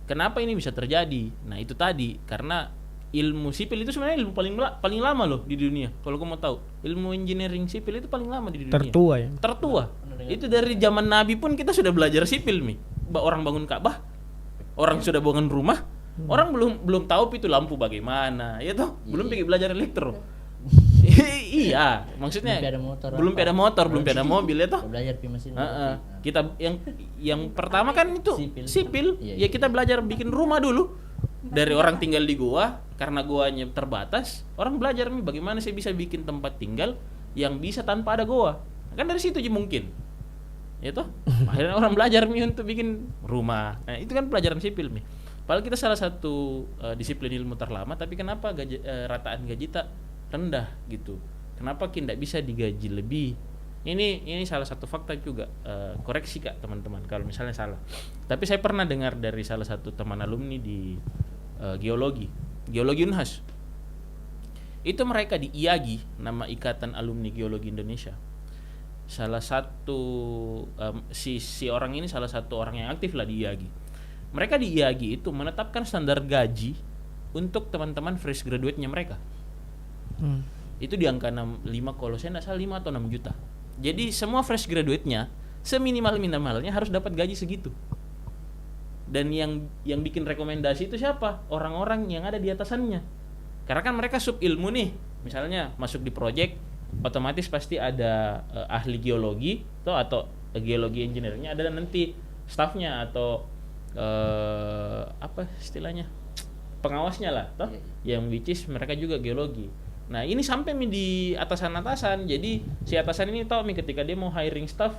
kenapa ini bisa terjadi? Nah, itu tadi karena ilmu sipil itu sebenarnya ilmu paling lama loh di dunia. Kalau kamu mau tahu, ilmu engineering sipil itu paling lama di dunia. Tertua ya. Tertua. Itu dari zaman Nabi pun kita sudah belajar sipil nih. Orang bangun Ka'bah, orang sudah bangun rumah, orang belum tahu itu lampu bagaimana, ya toh? Belum pergi belajar elektro. Iya, maksudnya belum ada motor, belum ada mobil ya toh? Belajar mesin. Kita yang pertama kan itu sipil. Ya kita belajar bikin rumah dulu. Dari orang tinggal di gua, karena guanya terbatas, orang belajar nih bagaimana saya bisa bikin tempat tinggal yang bisa tanpa ada gua. Kan dari situ aja mungkin. Ya toh? Akhirnya orang belajar nih untuk bikin rumah. Nah, itu kan pelajaran sipil nih. Padahal kita salah satu disiplin ilmu terlama, tapi kenapa rataan gaji tak rendah gitu? Kenapa kita tidak bisa digaji lebih? Ini salah satu fakta juga. Koreksi Kak teman-teman kalau misalnya salah. Tapi saya pernah dengar dari salah satu teman alumni di geologi Unhas. Itu mereka di IAGI, nama Ikatan Alumni Geologi Indonesia. Salah satu si orang ini salah satu orang yang aktif lah di IAGI. Mereka di IAGI itu menetapkan standar gaji untuk teman-teman fresh graduate-nya mereka. Itu di angka 5, kalau saya tidak salah 5 atau 6 juta. Jadi semua fresh graduate-nya seminimal-minimalnya harus dapat gaji segitu. Dan yang bikin rekomendasi itu siapa? Orang-orang yang ada di atasannya. Karena kan mereka sub ilmu nih. Misalnya masuk di project, otomatis pasti ada ahli geologi atau geologi engineer-nya, ada nanti staffnya atau apa istilahnya? Pengawasnya lah, toh? Yang which is mereka juga geologi. Nah, ini sampai di atasan-atasan. Jadi si atasan ini tahu ketika dia mau hiring staff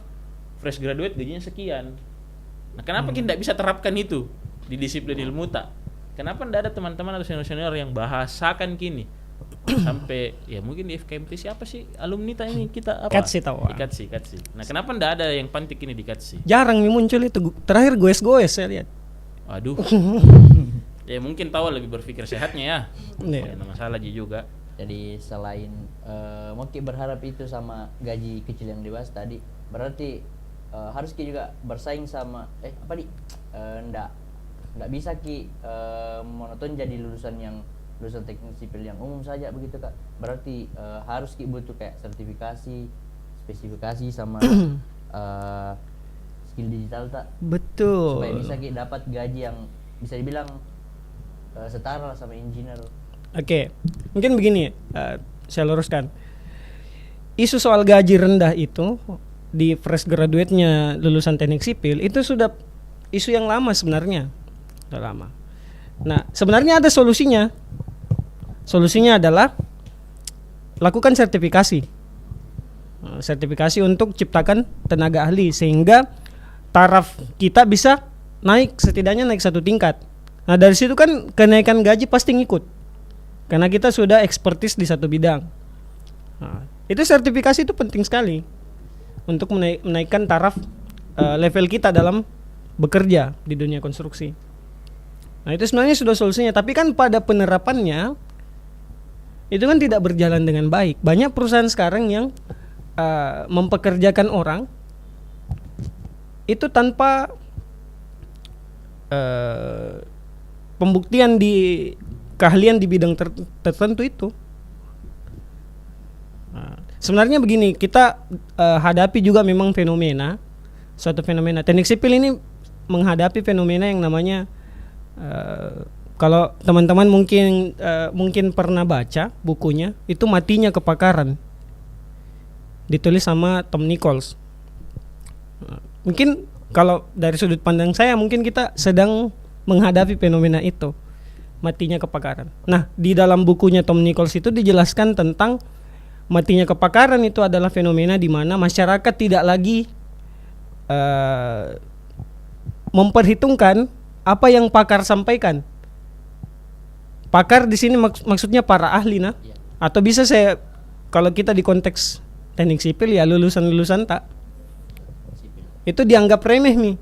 fresh graduate gajinya sekian. Nah, kenapa kita tidak bisa terapkan itu di disiplin ilmu tak? Kenapa tidak ada teman-teman atau senior-senior yang bahasakan kini? Sampai ya mungkin di FKMT siapa sih alumni ini kita apa? Katsi tahu. Katsi. Nah, kenapa tidak ada yang pantik ini di Katsi? Jarang nih muncul itu. Terakhir goes-goes saya lihat. Aduh. Ya mungkin tahu lebih berpikir sehatnya ya. Ya ada masalah juga. Jadi selain mungkin berharap itu sama gaji kecil yang dibahas tadi, berarti harus Ki juga bersaing sama ndak bisa Ki monoton jadi lulusan teknik sipil yang umum saja begitu Kak. Berarti harus Ki butuh kayak sertifikasi, spesifikasi sama skill digital tak? Betul. Supaya bisa Ki dapat gaji yang bisa dibilang setara sama engineer. Oke. Mungkin begini, saya luruskan. Isu soal gaji rendah itu di fresh graduate-nya lulusan teknik sipil itu sudah isu yang lama sebenarnya. Sudah lama. Nah, sebenarnya ada solusinya. Solusinya adalah lakukan sertifikasi. Sertifikasi untuk ciptakan tenaga ahli sehingga taraf kita bisa setidaknya naik 1 tingkat. Nah, dari situ kan kenaikan gaji pasti ngikut. Karena kita sudah expertise di satu bidang. Nah, itu sertifikasi itu penting sekali untuk menaikkan taraf level kita dalam bekerja di dunia konstruksi. Nah, itu sebenarnya sudah solusinya, tapi kan pada penerapannya itu kan tidak berjalan dengan baik. Banyak perusahaan sekarang yang mempekerjakan orang itu tanpa pembuktian di keahlian di bidang tertentu itu. Nah, sebenarnya begini, kita hadapi juga memang suatu fenomena. Teknik sipil ini menghadapi fenomena yang namanya kalau teman-teman mungkin pernah baca bukunya, itu Matinya Kepakaran, ditulis sama Tom Nichols. Mungkin kalau dari sudut pandang saya, mungkin kita sedang menghadapi fenomena itu, matinya kepakaran. Nah, di dalam bukunya Tom Nichols itu dijelaskan tentang matinya kepakaran itu adalah fenomena di mana masyarakat tidak lagi memperhitungkan apa yang pakar sampaikan. Pakar di sini maksudnya para ahli, atau bisa saya, kalau kita di konteks teknik sipil ya lulusan tak, itu dianggap remeh nih.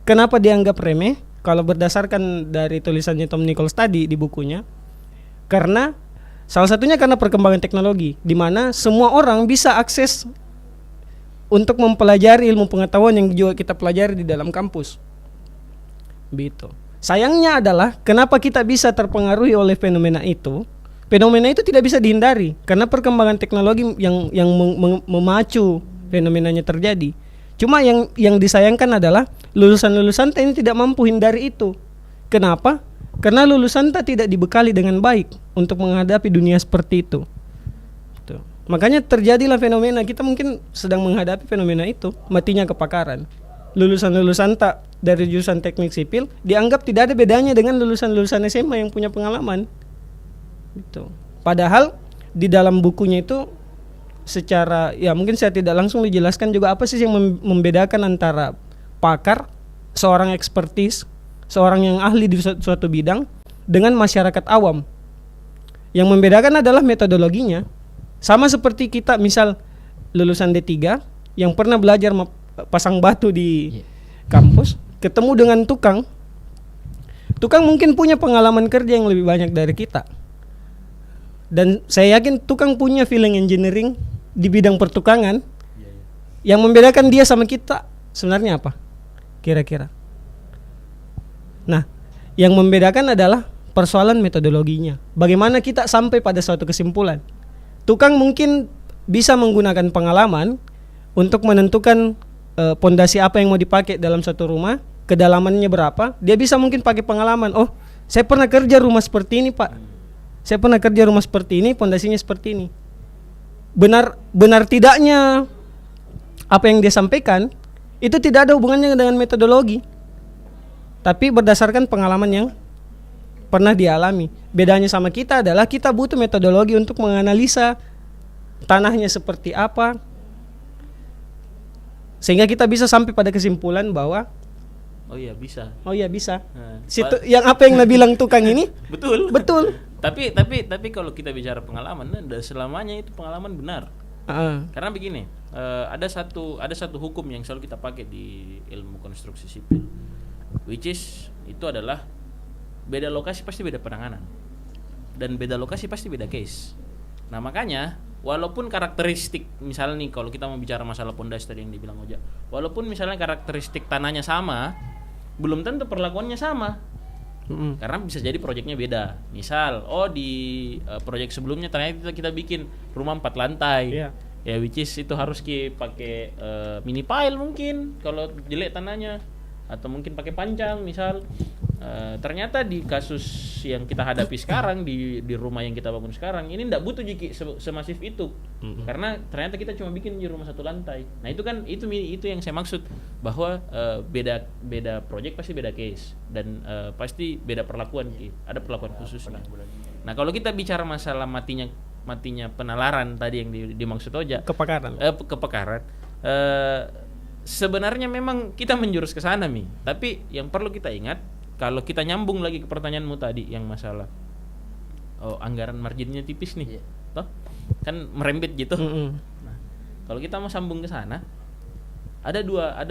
Kenapa dianggap remeh? Kalau berdasarkan dari tulisannya Tom Nichols tadi di bukunya, karena salah satunya karena perkembangan teknologi, di mana semua orang bisa akses untuk mempelajari ilmu pengetahuan yang juga kita pelajari di dalam kampus. Begitu. Sayangnya adalah kenapa kita bisa terpengaruhi oleh fenomena itu? Fenomena itu tidak bisa dihindari karena perkembangan teknologi yang memacu fenomenanya terjadi. Cuma yang disayangkan adalah lulusan-lulusan ini tidak mampu hindari itu. Kenapa? Karena lulusan tidak dibekali dengan baik untuk menghadapi dunia seperti itu. Tuh. Makanya terjadilah fenomena, kita mungkin sedang menghadapi fenomena itu, matinya kepakaran. Lulusan-lulusan dari jurusan teknik sipil dianggap tidak ada bedanya dengan lulusan-lulusan SMA yang punya pengalaman. Gitu. Padahal di dalam bukunya itu secara mungkin saya tidak langsung dijelaskan juga apa sih yang membedakan antara pakar, seorang ekspertis, seorang yang ahli di suatu bidang dengan masyarakat awam. Yang membedakan adalah metodologinya. Sama seperti kita misal lulusan D3 yang pernah belajar pasang batu di kampus, ketemu dengan tukang mungkin punya pengalaman kerja yang lebih banyak dari kita. Dan saya yakin tukang punya feeling engineering di bidang pertukangan. Yang membedakan dia sama kita sebenarnya apa? Kira-kira. Nah, yang membedakan adalah persoalan metodologinya. Bagaimana kita sampai pada suatu kesimpulan. Tukang mungkin bisa menggunakan pengalaman untuk menentukan pondasi apa yang mau dipakai dalam suatu rumah, kedalamannya berapa. Dia bisa mungkin pakai pengalaman. Oh, saya pernah kerja rumah seperti ini, Pak. Saya pernah kerja rumah seperti ini, pondasinya seperti ini. Benar tidaknya apa yang dia sampaikan itu tidak ada hubungannya dengan metodologi, tapi berdasarkan pengalaman yang pernah dialami. Bedanya sama kita adalah kita butuh metodologi untuk menganalisa tanahnya seperti apa, sehingga kita bisa sampai pada kesimpulan bahwa oh iya bisa. Nah, yang apa yang bilang tukang ini betul. Tapi kalau kita bicara pengalaman, selamanya itu pengalaman benar. Karena begini, ada satu hukum yang selalu kita pakai di ilmu konstruksi sipil, which is itu adalah beda lokasi pasti beda penanganan, dan beda lokasi pasti beda case. Nah makanya walaupun karakteristik, misalnya nih kalau kita mau bicara masalah pondasi tadi yang dibilang Oja, walaupun misalnya karakteristik tanahnya sama, belum tentu perlakuannya sama. Karena bisa jadi proyeknya beda. Misal, di proyek sebelumnya ternyata kita bikin rumah 4 lantai. Ya which is itu harus pakai mini pile mungkin kalau jelek tanahnya, atau mungkin pakai panjang misal. Ternyata di kasus yang kita hadapi sekarang di rumah yang kita bangun sekarang ini tidak butuh semasif itu. Karena ternyata kita cuma bikin di rumah 1 lantai. Nah itu kan itu yang saya maksud bahwa beda proyek pasti beda case, dan pasti beda perlakuan, ada perlakuan khususnya. Nah kalau kita bicara masalah matinya penalaran tadi yang dimaksud Oja, kepakaran. Sebenarnya memang kita menjurus ke sana tapi yang perlu kita ingat, kalau kita nyambung lagi ke pertanyaanmu tadi yang masalah anggaran marginnya tipis nih, toh kan merembet gitu. Nah, kalau kita mau sambung ke sana, ada dua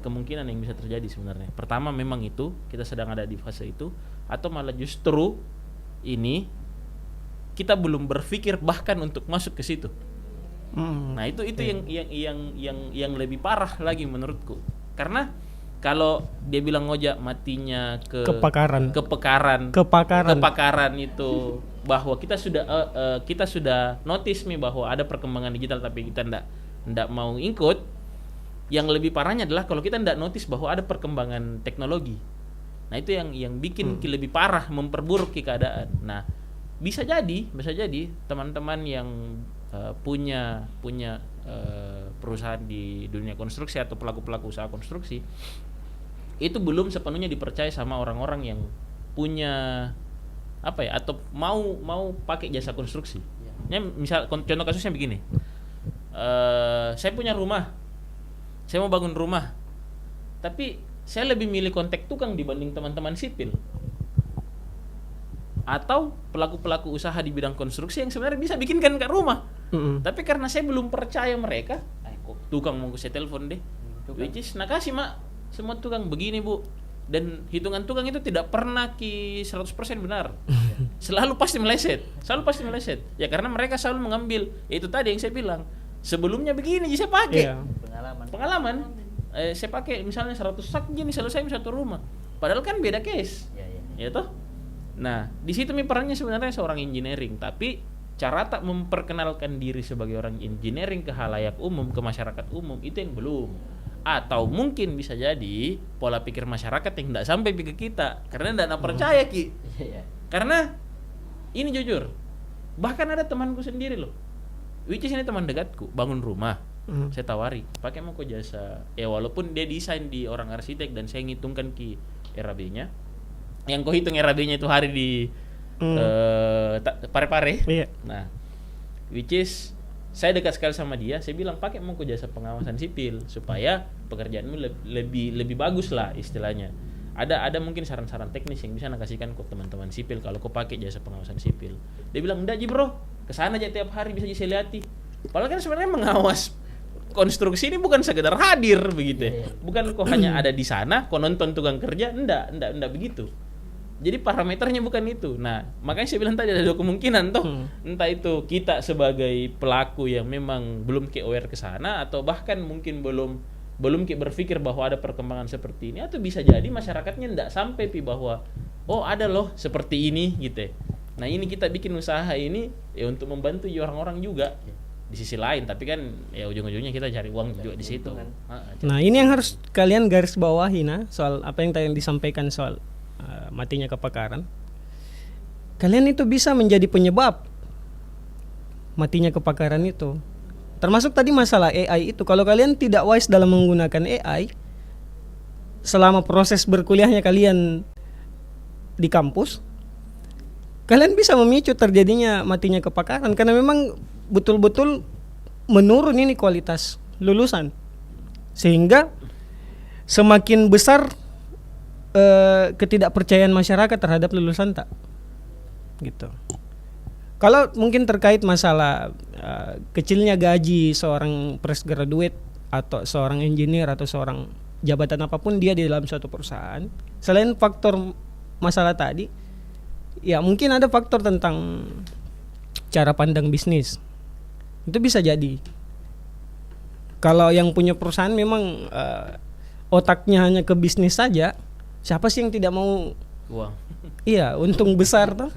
kemungkinan yang bisa terjadi sebenarnya. Pertama memang itu kita sedang ada di fase itu, atau malah justru ini kita belum berpikir bahkan untuk masuk ke situ. Nah itu yang lebih parah lagi menurutku, karena kalau dia bilang Oja matinya kepakaran itu, bahwa kita sudah notice bahwa ada perkembangan digital tapi kita ndak mau ikut. Yang lebih parahnya adalah kalau kita ndak notice bahwa ada perkembangan teknologi. Nah itu yang bikin lebih parah, memperburuk keadaan. Nah bisa jadi teman-teman yang punya perusahaan di dunia konstruksi atau pelaku-pelaku usaha konstruksi itu belum sepenuhnya dipercaya sama orang-orang yang punya atau mau pakai jasa konstruksi. Misal contoh kasusnya begini, saya punya rumah, saya mau bangun rumah, tapi saya lebih milih kontak tukang dibanding teman-teman sipil atau pelaku-pelaku usaha di bidang konstruksi yang sebenarnya bisa bikinkan ke rumah. Tapi karena saya belum percaya mereka, tukang mau saya telepon deh, which is nakasih semua tukang begini Bu, dan hitungan tukang itu tidak pernah 100% benar. Selalu pasti meleset ya, karena mereka selalu mengambil itu tadi yang saya bilang, sebelumnya begini saya pakai pengalaman. saya pakai misalnya 100 sak gini selesai satu rumah. Padahal kan beda case. Ya toh? Nah, di situ perannya sebenarnya seorang engineering, tapi cara tak memperkenalkan diri sebagai orang engineering ke halayak umum, ke masyarakat umum itu yang belum. Atau mungkin bisa jadi pola pikir masyarakat yang tidak sampai ke kita karena tidak percaya Ki. Karena ini jujur, bahkan ada temanku sendiri loh, which is ini teman dekatku, bangun rumah. Saya tawari, pakai mau kok jasa. Walaupun dia desain di orang arsitek dan saya ngitungkan ki RAB-nya. Yang kau hitung RAB-nya itu hari di pare-pare. Iya. Nah, which is saya dekat sekali sama dia. Saya bilang pakai mau kok jasa pengawasan sipil supaya pekerjaanmu lebih bagus lah istilahnya. Ada mungkin saran-saran teknis yang bisa nakasihkan ke teman-teman sipil kalau kau pakai jasa pengawasan sipil. Dia bilang enggak Ji bro, kesana aja tiap hari bisa saya lihati. Padahal kan sebenarnya mengawas konstruksi ini bukan sekedar hadir begitu ya. Bukan kok hanya ada di sana, kok nonton tukang kerja, enggak begitu. Jadi parameternya bukan itu. Nah, makanya saya bilang tadi ada dua kemungkinan toh. Entah itu kita sebagai pelaku yang memang belum aware ke sana atau bahkan mungkin belum berpikir bahwa ada perkembangan seperti ini, atau bisa jadi masyarakatnya enggak sampai bahwa oh ada loh seperti ini gitu ya. Nah, ini kita bikin usaha ini ya untuk membantu orang-orang juga. Di sisi lain, tapi kan ya ujung-ujungnya kita cari uang juga di situ. Nah, ini yang harus kalian garis bawahi soal apa yang tadi disampaikan soal matinya kepakaran. Kalian itu bisa menjadi penyebab matinya kepakaran itu. Termasuk tadi masalah AI itu. Kalau kalian tidak wise dalam menggunakan AI selama proses berkuliahnya kalian di kampus, kalian bisa memicu terjadinya matinya kepakaran karena memang betul-betul menurun ini kualitas lulusan, sehingga semakin besar ketidakpercayaan masyarakat terhadap lulusan tak gitu. Kalau mungkin terkait masalah kecilnya gaji seorang fresh graduate atau seorang engineer atau seorang jabatan apapun dia di dalam suatu perusahaan, selain faktor masalah tadi, ya mungkin ada faktor tentang cara pandang bisnis. Itu bisa jadi. Kalau yang punya perusahaan memang otaknya hanya ke bisnis saja, siapa sih yang tidak mau uang? Iya, untung besar toh.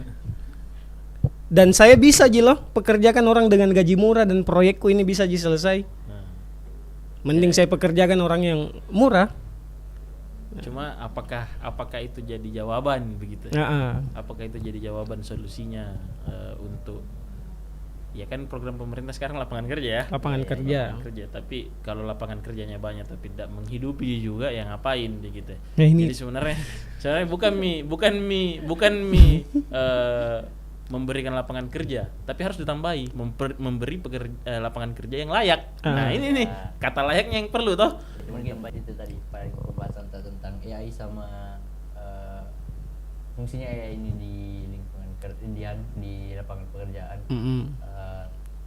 Dan saya bisa loh pekerjakan orang dengan gaji murah dan proyekku ini bisa selesai. Mending saya pekerjakan orang yang murah. Cuma apakah itu jadi jawaban begitu? Apakah itu jadi jawaban solusinya untuk ya kan program pemerintah sekarang lapangan kerja ya. Lapangan kerja. Tapi kalau lapangan kerjanya banyak tapi tidak menghidupi juga ya ngapain begitu. Nah, ini. Jadi sebenarnya bukan memberikan lapangan kerja, tapi harus ditambahi memberi lapangan kerja yang layak. Nah, ini nih kata layaknya yang perlu toh. Mungkin itu tadi pembahasan tentang AI sama fungsinya AI ini di lingkungan di lapangan pekerjaan.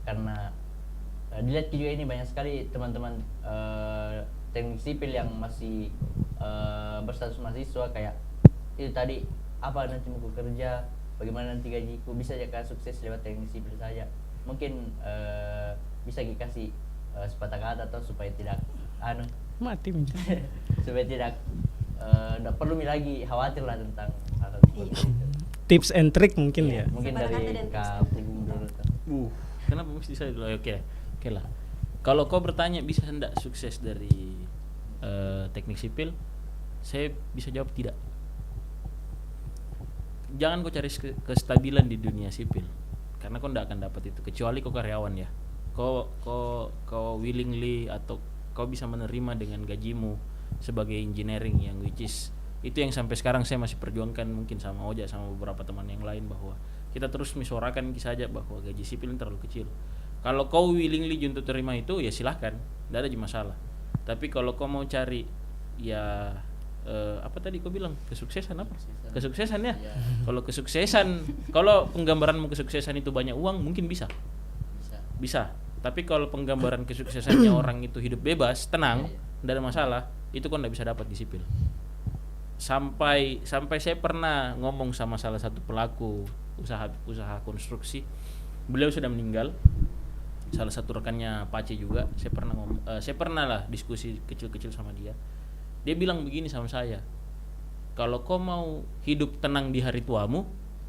Karena dilihat juga ini banyak sekali teman-teman teknik sipil yang masih berstatus mahasiswa kayak itu tadi, apa nanti mau kerja, bagaimana nanti gajiku, bisa aja sukses lewat teknik sipil saja. Mungkin bisa dikasih sepatah kata atau supaya tidak mati supaya tidak perlu lagi khawatir lah tentang hal seperti itu. Tips and trick mungkin ya. Mungkin dari Kak Punggung dulu. Kenapa mesti saya dulu? Oke lah. Kalau kau bertanya bisa hendak sukses dari teknik sipil, saya bisa jawab tidak. Jangan kau cari kestabilan di dunia sipil, karena kau tidak akan dapat itu kecuali kau karyawan ya. Kau willingly atau kau bisa menerima dengan gajimu sebagai engineering yang which is itu yang sampai sekarang saya masih perjuangkan mungkin sama Oja sama beberapa teman yang lain, bahwa kita terus misuarakan saja bahwa gaji sipil terlalu kecil. Kalau kau willingly untuk terima itu ya silahkan, tidak ada masalah. Tapi kalau kau mau cari ya apa tadi kau bilang kesuksesan apa? Kesuksesan ya. Kalau kesuksesan, kalau penggambaranmu kesuksesan itu banyak uang mungkin bisa. Tapi kalau penggambaran kesuksesannya orang itu hidup bebas, tenang, tidak ada masalah, itu kau tidak bisa dapat di sipil. Sampai saya pernah ngomong sama salah satu pelaku usaha konstruksi, beliau sudah meninggal. salah satu rekannya Pace juga, saya pernah lah diskusi kecil-kecil sama dia. Dia bilang begini sama saya, kalau kau mau hidup tenang di hari tuamu,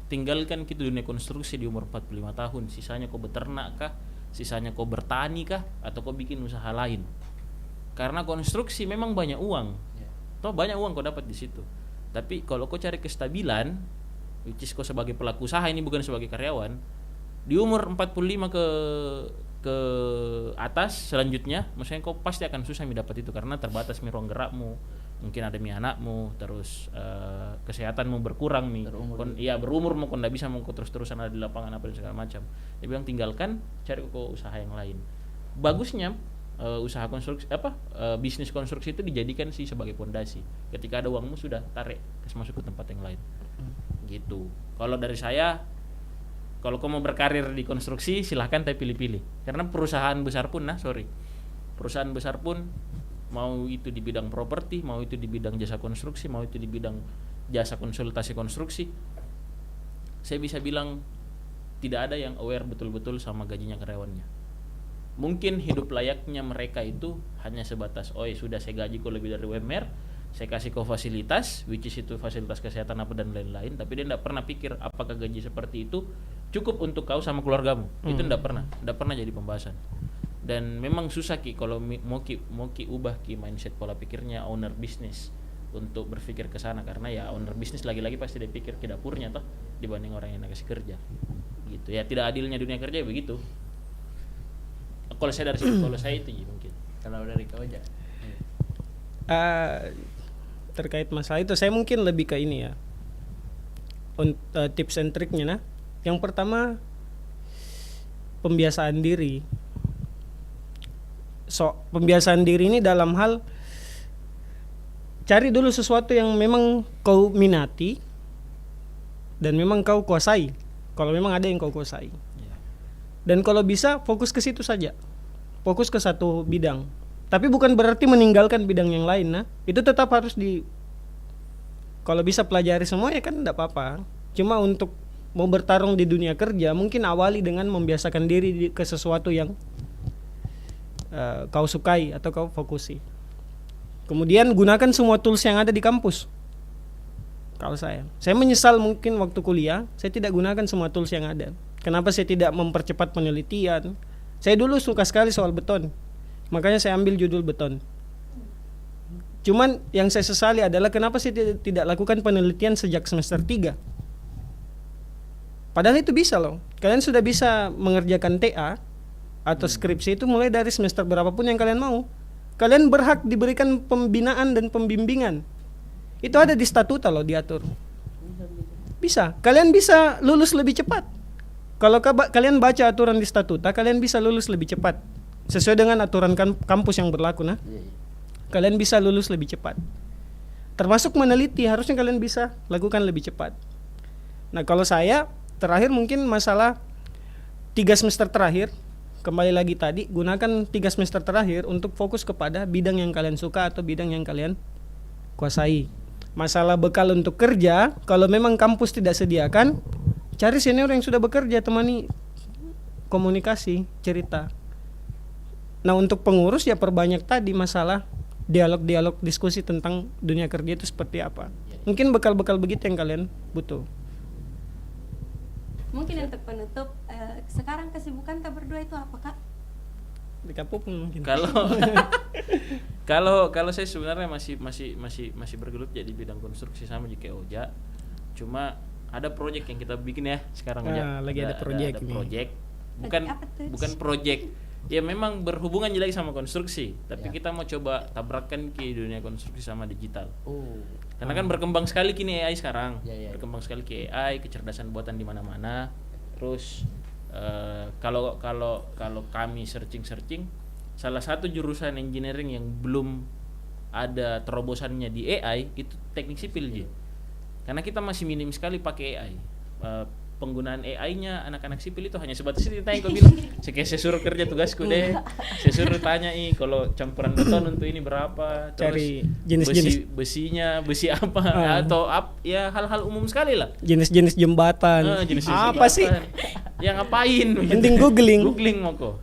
tinggalkan gitu dunia konstruksi di umur 45 tahun. Sisanya kau beternak kah, sisanya kau bertani kah, atau kau bikin usaha lain. Karena konstruksi memang banyak uang, toh banyak uang kau dapat di situ. Tapi kalau kau cari kestabilan, which is kau sebagai pelaku usaha ini bukan sebagai karyawan, di umur 45 ke atas selanjutnya, maksudnya kau pasti akan susah dapat itu karena terbatas ruang gerakmu, mungkin ada anakmu, terus kesehatanmu berkurang berumur mau kau ndak bisa mau kau terus-terusan ada di lapangan apa dan segala macam. Dia bilang tinggalkan, cari kau usaha yang lain. Bagusnya usaha konstruksi bisnis konstruksi itu dijadikan sih sebagai pondasi. Ketika ada uangmu sudah tarik masuk ke tempat yang lain. Gitu. Kalau dari saya, kalau kau mau berkarir di konstruksi silahkan, tapi pilih-pilih. Karena perusahaan besar pun mau itu di bidang properti, mau itu di bidang jasa konstruksi, mau itu di bidang jasa konsultasi konstruksi, saya bisa bilang tidak ada yang aware betul-betul sama gajinya karyawannya. Mungkin hidup layaknya mereka itu hanya sebatas, sudah saya gaji kau lebih dari UMR, saya kasih kau fasilitas, which is itu fasilitas kesehatan apa dan lain-lain, tapi dia tidak pernah pikir apakah gaji seperti itu cukup untuk kau sama keluargamu. Itu tidak pernah jadi pembahasan. Dan memang susah kalau mau ubah mindset pola pikirnya owner bisnis untuk berpikir ke sana, karena ya owner bisnis lagi-lagi pasti dia pikir ke dapurnya toh dibanding orang yang kasih kerja. Gitu ya, tidak adilnya dunia kerja begitu. Kalau saya dari situ, kalau saya itu mungkin. Kalau dari kau aja. Terkait masalah itu saya mungkin lebih ke ini ya, tips and triknya. Nah, yang pertama pembiasaan diri. Pembiasaan diri ini dalam hal cari dulu sesuatu yang memang kau minati dan memang kau kuasai. Kalau memang ada yang kau kuasai, dan kalau bisa fokus ke situ saja, fokus ke satu bidang. Tapi bukan berarti meninggalkan bidang yang lain. Nah, itu tetap harus kalau bisa pelajari semua ya kan tidak apa-apa. Cuma untuk mau bertarung di dunia kerja, mungkin awali dengan membiasakan diri ke sesuatu yang kau sukai atau kau fokusi. Kemudian gunakan semua tools yang ada di kampus. Kalau saya menyesal mungkin waktu kuliah saya tidak gunakan semua tools yang ada. Kenapa saya tidak mempercepat penelitian? Saya dulu suka sekali soal beton, makanya saya ambil judul beton. Cuman yang saya sesali adalah kenapa saya tidak lakukan penelitian sejak semester 3. Padahal itu bisa loh. Kalian sudah bisa mengerjakan TA atau skripsi itu mulai dari semester berapapun yang kalian mau. Kalian berhak diberikan pembinaan dan pembimbingan. Itu ada di statuta loh, diatur. Bisa. Kalian bisa lulus lebih cepat. Kalau kalian baca aturan di statuta, kalian bisa lulus lebih cepat. Sesuai dengan aturan kampus yang berlaku. Nah, kalian bisa lulus lebih cepat. Termasuk meneliti, harusnya kalian bisa lakukan lebih cepat. Nah, kalau saya terakhir mungkin masalah 3 semester terakhir, kembali lagi tadi, gunakan 3 semester terakhir untuk fokus kepada bidang yang kalian suka atau bidang yang kalian kuasai. Masalah bekal untuk kerja, kalau memang kampus tidak sediakan, cari senior yang sudah bekerja, temani komunikasi, cerita. Nah, untuk pengurus ya perbanyak tadi masalah dialog-dialog diskusi tentang dunia kerja itu seperti apa. Mungkin bekal-bekal begitu yang kalian butuh. Mungkin untuk penutup, sekarang kesibukan kak berdua itu apa kak? Di Kapuk mungkin. Kalau saya sebenarnya masih bergelut jadi bidang konstruksi sama kayak Oja. Cuma ada proyek yang kita bikin ya sekarang aja. Lagi ada proyek. Bukan proyek. Ya memang berhubungan lagi sama konstruksi, tapi kita mau coba tabrakkan ke dunia konstruksi sama digital. Karena kan berkembang sekali kini AI sekarang. Berkembang sekali ke AI, kecerdasan buatan di mana-mana. Terus kalau kami searching, salah satu jurusan engineering yang belum ada terobosannya di AI itu teknik sipil, Ji. Karena kita masih minim sekali pakai AI. penggunaan AI-nya anak-anak sipil itu hanya sebatas itu tanya kau bilang saya suruh kerja tugasku deh, saya suruh tanya kalau campuran beton untuk ini berapa, terus Cari jenis-jenis besinya besi apa atau ya hal-hal umum sekali lah, jenis-jenis jembatan. jenis-jenis Apa sih? yang ngapain Penting googling moko.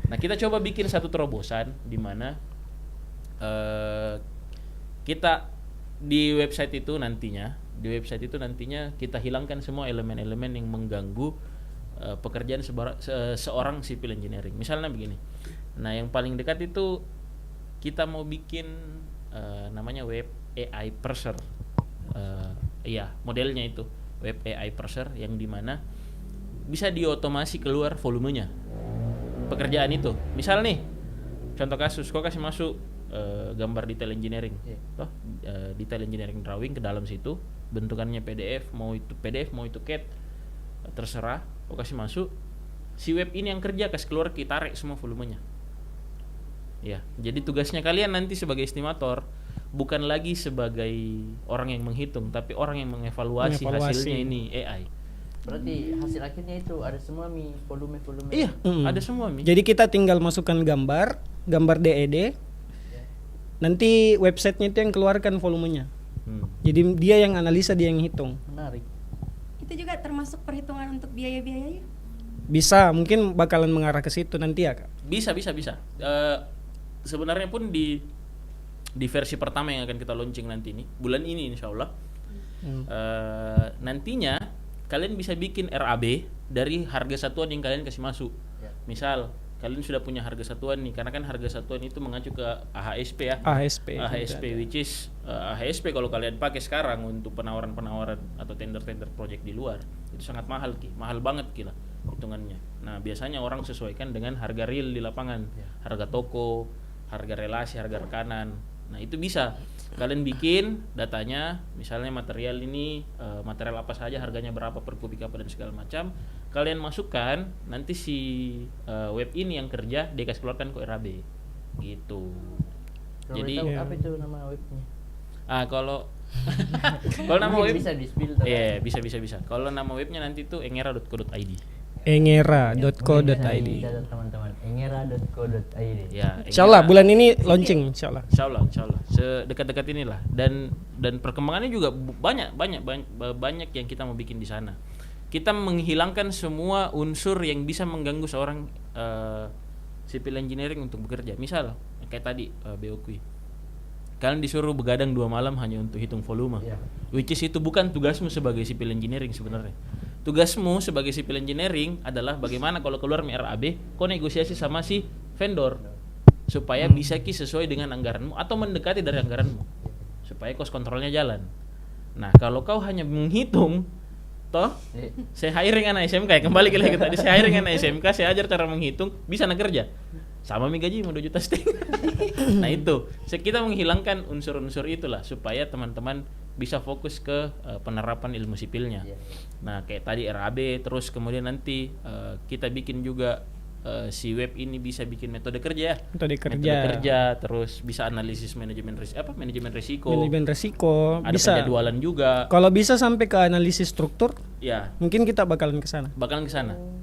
Nah kita coba bikin satu terobosan di mana kita di website itu nantinya kita hilangkan semua elemen-elemen yang mengganggu pekerjaan seorang civil engineering. Misalnya begini, nah yang paling dekat itu kita mau bikin namanya web AI parser. Modelnya itu web AI parser yang dimana bisa diotomasi keluar volumenya pekerjaan itu. Misal nih, contoh kasus, kau kasih masuk gambar detail engineering, detail engineering drawing ke dalam situ, bentukannya PDF, mau itu CAD, terserah, kau kasih masuk. Si web ini yang kerja kasih keluar, kita tarik semua volumenya. Ya, jadi tugasnya kalian nanti sebagai estimator bukan lagi sebagai orang yang menghitung, tapi orang yang mengevaluasi hasilnya ini AI. Berarti hasil akhirnya itu ada semua volume. Iya, ada semua Jadi kita tinggal masukkan gambar DED. Nanti websitenya itu yang keluarkan volumenya. Jadi dia yang analisa, dia yang hitung. Menarik. Itu juga termasuk perhitungan untuk biaya-biayanya? Bisa, mungkin bakalan mengarah ke situ nanti ya, Kak. Bisa. Sebenarnya pun di versi pertama yang akan kita launching nanti ini, bulan ini insya Allah, nantinya kalian bisa bikin RAB dari harga satuan yang kalian kasih masuk. Misal kalian sudah punya harga satuan nih, karena kan harga satuan itu mengacu ke AHSP ya. AHSP which is AHSP kalau kalian pakai sekarang untuk penawaran-penawaran atau tender-tender project di luar itu sangat mahal banget gila hitungannya. Nah biasanya orang sesuaikan dengan harga real di lapangan, harga toko, harga relasi, harga rekanan. Nah itu bisa kalian bikin datanya, misalnya material ini material apa saja, harganya berapa per kubik apa dan segala macam, kalian masukkan, nanti si web ini yang kerja dia kasih keluarkan ke RAB gitu. Jadi apa itu nama webnya? Kalau nama web bisa di-spill. Bisa. Kalau nama webnya nanti itu engera.co.id. engera.co.id. Teman-teman, engera.co.id. Ya, Insyaallah bulan ini launching, insyaallah. Sedekat-dekat inilah, dan perkembangannya juga banyak yang kita mau bikin di sana. Kita menghilangkan semua unsur yang bisa mengganggu seorang civil engineering untuk bekerja. Misal kayak tadi BOQ. Kalian disuruh begadang 2 malam hanya untuk hitung volume. Which is itu bukan tugasmu sebagai civil engineering sebenarnya. Tugasmu sebagai civil engineering adalah bagaimana kalau keluar RAB, kau negosiasi sama si vendor supaya bisa sesuai dengan anggaranmu atau mendekati dari anggaranmu supaya cost kontrolnya jalan. Nah kalau kau hanya menghitung, saya hiring anak SMK ya, kembali ke tadi, saya hiring anak SMK, saya ajar cara menghitung, bisa nak kerja sama gaji mau 2,5 juta. Nah itu kita menghilangkan unsur-unsur itulah supaya teman-teman bisa fokus ke penerapan ilmu sipilnya. Nah kayak tadi RAB, terus kemudian nanti kita bikin juga si web ini bisa bikin metode kerja, terus bisa analisis manajemen risiko. Ada Bisa penjadwalan juga. Kalau bisa sampai ke analisis struktur, Ya, mungkin kita bakalan ke sana.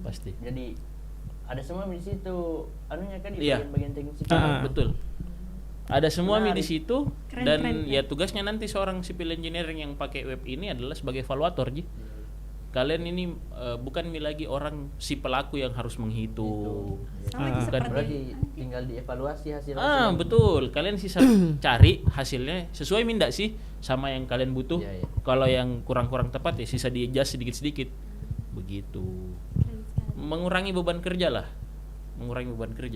pasti. Jadi ada semua di situ anunya kan di Iya. bagian teknis. Betul. Ada semua di situ. Keren, Dan keren. ya tugasnya nanti seorang civil engineering yang pakai web ini adalah sebagai evaluator, Ji. Kalian ini bukan lagi orang si pelaku yang harus menghitung. Sama seperti Berarti tinggal dievaluasi hasil. Betul. Kalian sisa cari hasilnya sesuai minda sih sama yang kalian butuh. Iya. Kalau yang kurang-kurang tepat ya sisa di-adjust sedikit-sedikit. Begitu. Mengurangi beban kerja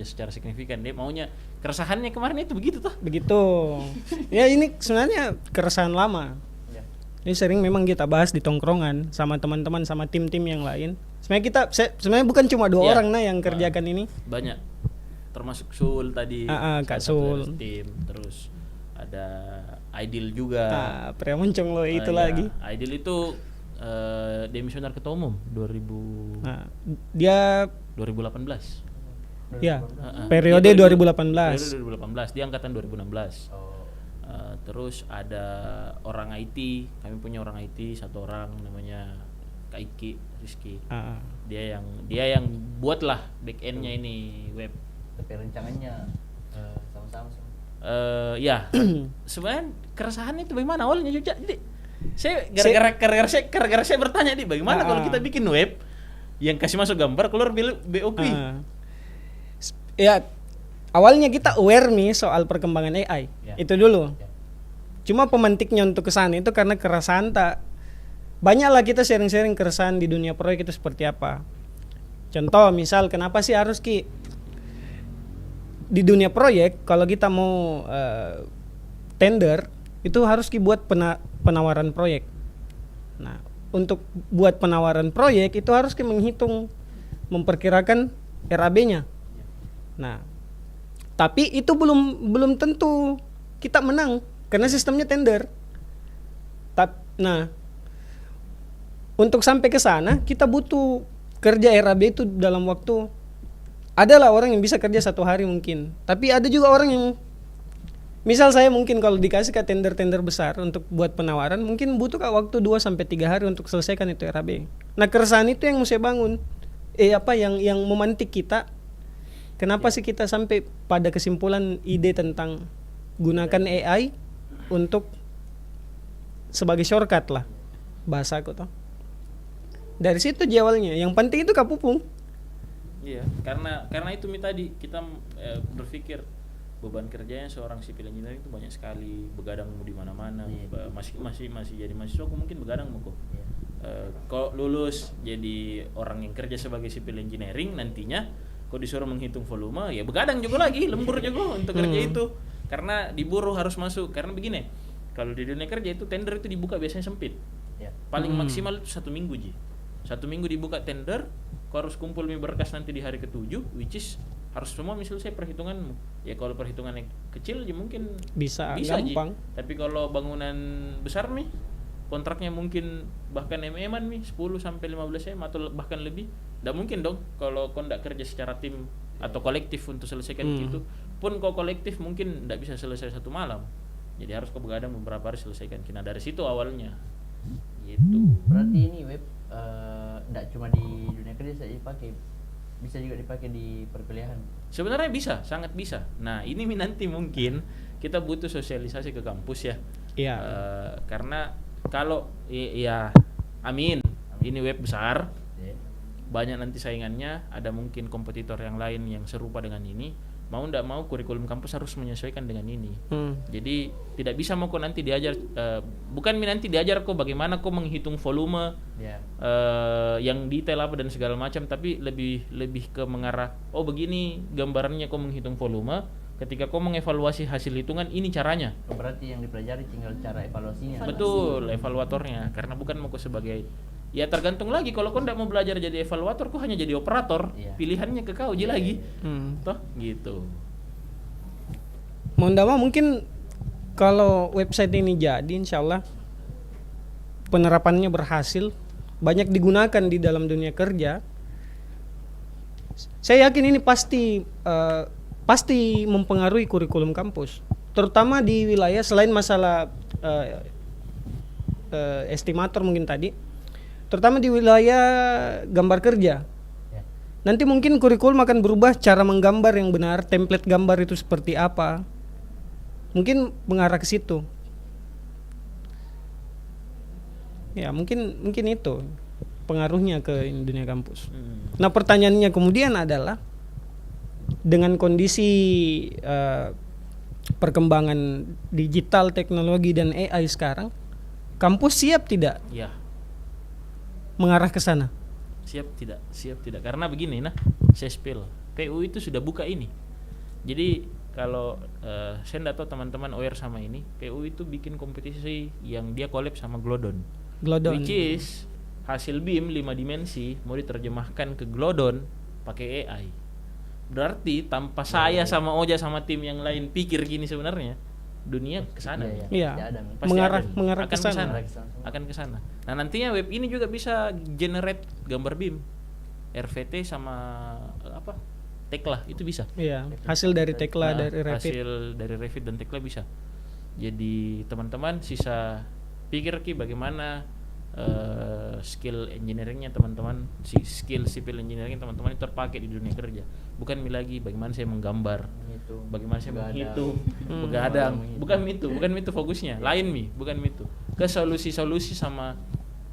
secara signifikan. Dia maunya keresahannya kemarin itu begitu toh. Begitu. Ya ini sebenarnya keresahan lama. Ini sering memang kita bahas di tongkrongan sama teman-teman, sama tim-tim yang lain. Sebenarnya bukan cuma 2 orang yang kerjakan ini. Banyak. Termasuk Sul tadi. Kak Sul. Tim, terus ada Aidil juga. Pria moncong lo itu lagi. Aidil itu demisioner ketua umum 2018. Dia periode 2018. Dia angkatan 2016. Terus ada orang IT, kami punya orang IT 1 orang namanya Kak Iki, Rizky. Dia yang buatlah back end-nya ini web. Tapi rencananya sama-sama sih. Ya sebenarnya keresahan itu bagaimana awalnya juga. Jadi saya gara-gara saya bertanya bagaimana kalau kita bikin web yang kasih masuk gambar keluar BOP. Ya awalnya kita aware nih soal perkembangan AI. Itu dulu. Cuma pemantiknya untuk kesana itu karena keresahan banyaklah kita sharing-sharing keresahan di dunia proyek itu seperti apa. Contoh misal kenapa sih harus di dunia proyek kalau kita mau tender itu harus buat penawaran proyek. Nah, untuk buat penawaran proyek itu harus memperkirakan RAB-nya. Nah, tapi itu belum tentu kita menang karena sistemnya tender. Nah, untuk sampai ke sana kita butuh kerja RAB itu dalam waktu. Adalah orang yang bisa kerja 1 hari mungkin, tapi ada juga orang yang misal saya mungkin kalau dikasih ke tender-tender besar untuk buat penawaran mungkin butuh waktu 2-3 hari untuk selesaikan itu RAB. Nah, keresahan itu yang mau saya bangun. Yang memantik kita. Kenapa sih kita sampai pada kesimpulan ide tentang gunakan AI untuk sebagai shortcut lah bahasa aku toh. Dari situ awalnya. Yang penting itu kapupung. Iya, karena itu tadi kita berpikir beban kerjanya seorang civil engineer itu banyak sekali, begadang di mana-mana. Masih jadi mahasiswa aku mungkin begadang kok. Kalau lulus jadi orang yang kerja sebagai civil engineering nantinya kok disuruh menghitung volume ya begadang juga lagi, lembur juga untuk kerja itu. Karena diburu harus masuk. Karena begini, kalau di dunia kerja itu tender itu dibuka biasanya sempit. Paling maksimal itu 1 minggu 1 minggu dibuka tender, kau harus kumpul berkas nanti di hari ke-7, which is harus semua selesai perhitunganmu. Ya kalau perhitungannya kecil mungkin bisa gampang. Tapi kalau bangunan besar kontraknya mungkin bahkan MM-an 10 sampai 15 M atau bahkan lebih. Nggak mungkin dong kalau kau nggak kerja secara tim atau kolektif untuk selesaikan gitu. Pun kau kolektif mungkin nggak bisa selesai 1 malam. Jadi harus kau begadang beberapa hari selesaikan. Nah dari situ awalnya. Gitu. Berarti ini web tidak cuma di dunia kerja saja dipakai, bisa juga dipakai di perkuliahan. Sebenarnya bisa, sangat bisa. Nah ini nanti mungkin kita butuh sosialisasi ke kampus ya. Iya. Karena kalau amin, ini web besar, banyak nanti saingannya, ada mungkin kompetitor yang lain yang serupa dengan ini. Mau ndak mau kurikulum kampus harus menyesuaikan dengan ini. Jadi tidak bisa mau kok nanti diajar, bukan nanti diajar kok bagaimana kok menghitung volume, yang detail apa dan segala macam, tapi lebih ke mengarah begini gambarannya kok menghitung volume. Ketika kau mengevaluasi hasil hitungan ini caranya. Berarti yang dipelajari tinggal cara evaluasinya. Betul, evaluatornya. Karena bukan mau kau sebagai tergantung lagi kalau kau tidak mau belajar jadi evaluator, kau hanya jadi operator. Pilihannya ke kau lagi. Toh gitu. Mau ndak mau mungkin kalau website ini jadi insyaallah penerapannya berhasil, banyak digunakan di dalam dunia kerja. Saya yakin ini pasti mempengaruhi kurikulum kampus, terutama di wilayah selain masalah estimator mungkin tadi, terutama di wilayah gambar kerja. Nanti mungkin kurikulum akan berubah cara menggambar yang benar, template gambar itu seperti apa, mungkin mengarah ke situ. Ya mungkin itu pengaruhnya ke dunia kampus. Nah pertanyaannya kemudian adalah dengan kondisi perkembangan digital, teknologi dan AI sekarang, kampus siap tidak mengarah ke sana? Siap tidak. Karena begini, saya spill. PU itu sudah buka ini. Jadi kalau saya tidak tahu teman-teman aware sama ini, PU itu bikin kompetisi yang dia collab sama Glodon. Which is hasil BIM 5 dimensi mau diterjemahkan ke Glodon pakai AI. Berarti tanpa saya sama Oja sama tim yang lain pikir gini sebenarnya dunia kesana. Mengarah ke sana. Akan ke sana. Nah nantinya web ini juga bisa generate gambar BIM, RVT sama Tekla itu bisa. Hasil dari Tekla, dari Revit. Hasil dari Revit dan Tekla bisa. Jadi teman-teman sisa pikir bagaimana skill engineeringnya teman-teman, skill civil engineering teman-teman itu terpakai di dunia kerja. Bukan lagi bagaimana saya menggambar, bagaimana saya menghitung, begadang, bukan itu fokusnya. Lain bukan itu. Ke solusi-solusi sama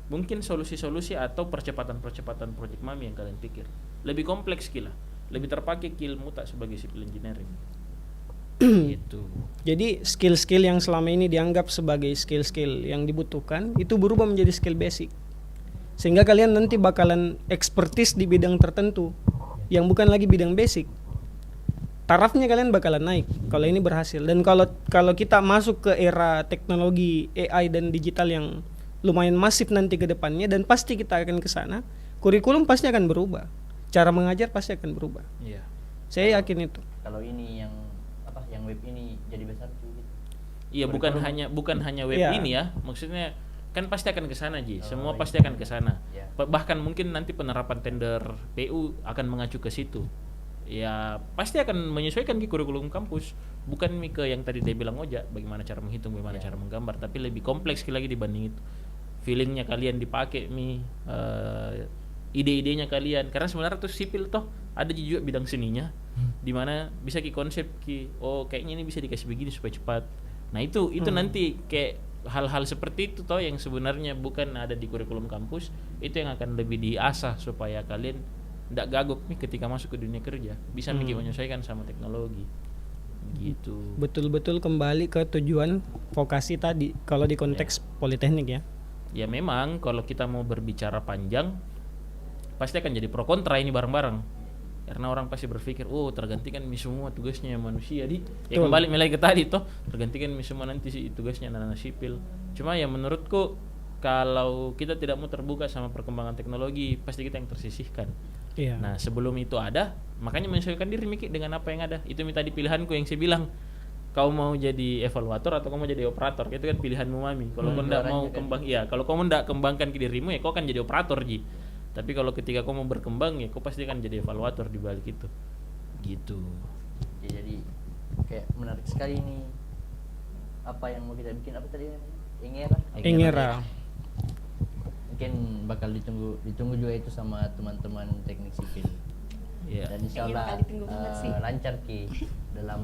mungkin solusi-solusi atau percepatan-percepatan project mami yang kalian pikir. Lebih kompleks gila, lebih terpakai ilmu tak sebagai civil engineering. Gitu. Jadi skill-skill yang selama ini dianggap sebagai skill-skill yang dibutuhkan itu berubah menjadi skill basic. Sehingga kalian nanti bakalan expertise di bidang tertentu yang bukan lagi bidang basic. Tarafnya kalian bakalan naik kalau ini berhasil. Dan kalau kita masuk ke era teknologi AI dan digital yang lumayan masif nanti ke depannya, dan pasti kita akan ke sana, kurikulum pasti akan berubah. Cara mengajar pasti akan berubah. Iya. Saya yakin itu. Kalau ini yang web ini jadi besar juga. Iya, bukan hanya web ini ya. Maksudnya kan pasti akan ke sana semua pasti akan ke sana. Bahkan mungkin nanti penerapan tender PU akan mengacu ke situ. Ya pasti akan menyesuaikan ke kurikulum kampus, bukan ke yang tadi dia bilang Oja, bagaimana cara menghitung, bagaimana cara menggambar, tapi lebih kompleks lagi dibanding itu. Feelingnya kalian dipakai ide-idenya kalian, karena sebenarnya tuh sipil toh ada juga bidang seninya, di mana bisa konsep kayaknya ini bisa dikasih begini supaya cepat. Nah itu nanti kayak hal-hal seperti itu toh yang sebenarnya bukan ada di kurikulum kampus, itu yang akan lebih diasah supaya kalian tidak gagap ketika masuk ke dunia kerja, bisa menyesuaikan sama teknologi gitu. Betul-betul kembali ke tujuan vokasi tadi kalau di konteks politeknik ya. Ya memang kalau kita mau berbicara panjang pasti akan jadi pro kontra ini bareng-bareng, karena orang pasti berpikir tergantikan semua tugasnya manusia ya kembali lagi ke tadi toh, tergantikan semua nanti tugasnya anak-anak sipil. Cuma ya menurutku kalau kita tidak mau terbuka sama perkembangan teknologi, pasti kita yang tersisihkan. Iya. Nah sebelum itu ada, makanya menyesuaikan diri dengan apa yang ada. Itu tadi pilihanku yang saya bilang, kau mau jadi evaluator atau kau mau jadi operator, itu kan pilihanmu mami. Kalau kau tidak mau kalau kau tidak kembangkan ke dirimu ya kau akan jadi operator Tapi kalau ketika kau mau berkembang ya kau pasti akan jadi evaluator di balik itu. Gitu. Ya, jadi kayak menarik sekali ini. Apa yang mau kita bikin, apa tadi namanya? Ingera. Mungkin bakal ditunggu juga itu sama teman-teman teknik sipil. Iya. Dan insyaallah lancar dalam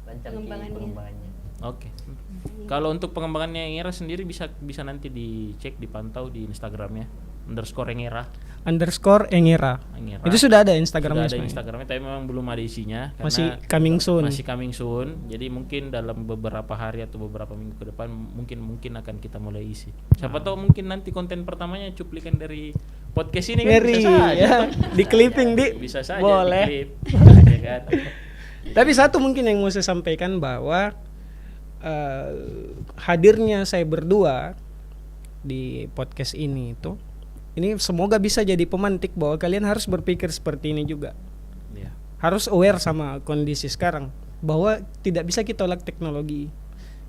lancar pengembangannya. Oke. Kalau untuk pengembangannya Engera sendiri bisa nanti dicek, dipantau di Instagramnya _Engera. Itu sudah ada Instagramnya. Sudah ada Instagramnya, tapi memang belum ada isinya. Masih coming soon. Jadi mungkin dalam beberapa hari atau beberapa minggu ke depan mungkin akan kita mulai isi. Siapa tahu mungkin nanti konten pertamanya cuplikan dari podcast ini kan bisa saja. Ya. Di clipping bisa saja. Boleh. Ya kan? Tapi satu mungkin yang mau saya sampaikan bahwa hadirnya saya berdua di podcast ini semoga bisa jadi pemantik bahwa kalian harus berpikir seperti ini juga. Yeah. Harus aware sama kondisi sekarang bahwa tidak bisa kita tolak teknologi.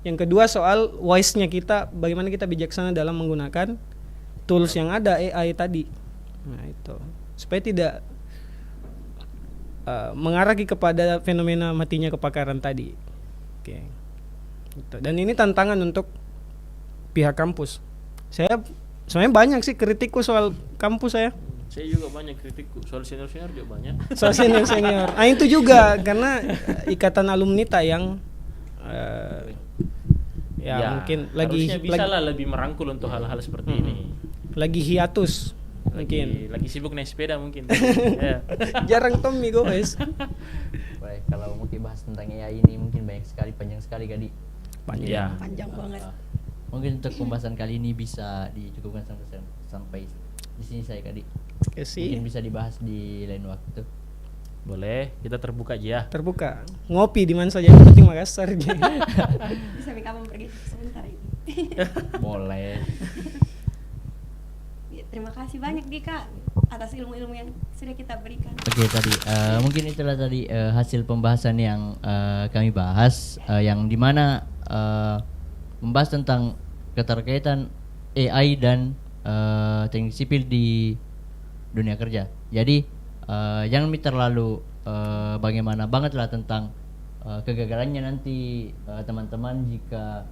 Yang kedua soal wise-nya kita, bagaimana kita bijaksana dalam menggunakan tools yang ada, AI tadi. Nah itu supaya tidak mengarah kepada fenomena matinya kepakaran tadi. Oke. Gitu. Dan ini tantangan untuk pihak kampus. Saya sebenarnya banyak sih kritikku soal kampus saya. Saya juga banyak kritikku soal senior juga banyak. Soal senior. Itu juga karena ikatan alumni yang mungkin lagi bisa lah lebih merangkul untuk hal-hal seperti ini. Lagi hiatus. Lagi sibuk naik sepeda mungkin. Ya. Jarang Tommy guys. Baik, kalau mau bahas tentang AI ini mungkin panjang sekali Gadi. Panjang banget. Mungkin untuk pembahasan kali ini bisa dicukupkan sampai di sini saya Gadi. Mungkin bisa dibahas di lain waktu. Boleh, kita terbuka aja ya. Terbuka. Ngopi di mana saja, yang penting Makassar aja. Bisa kamu pergi sebentar ini. Boleh. Terima kasih banyak Dika atas ilmu-ilmu yang sudah kita berikan. Oke, tadi mungkin itulah tadi hasil pembahasan yang kami bahas, yang dimana membahas tentang keterkaitan AI dan teknik sipil di dunia kerja. Jadi jangan terlalu bagaimana banget lah tentang kegagalannya nanti teman-teman jika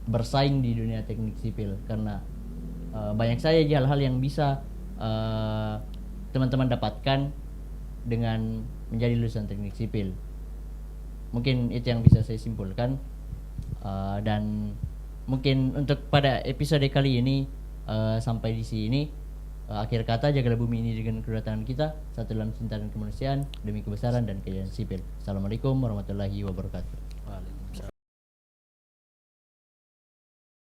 bersaing di dunia teknik sipil, karena banyak saja hal-hal yang bisa teman-teman dapatkan dengan menjadi lulusan teknik sipil. Mungkin itu yang bisa saya simpulkan, dan mungkin untuk pada episode kali ini sampai di sini. Akhir kata, jagalah bumi ini dengan kedatangan kita, satu dalam cinta dan kemanusiaan, demi kebesaran dan kejayaan sipil. Assalamualaikum warahmatullahi wabarakatuh.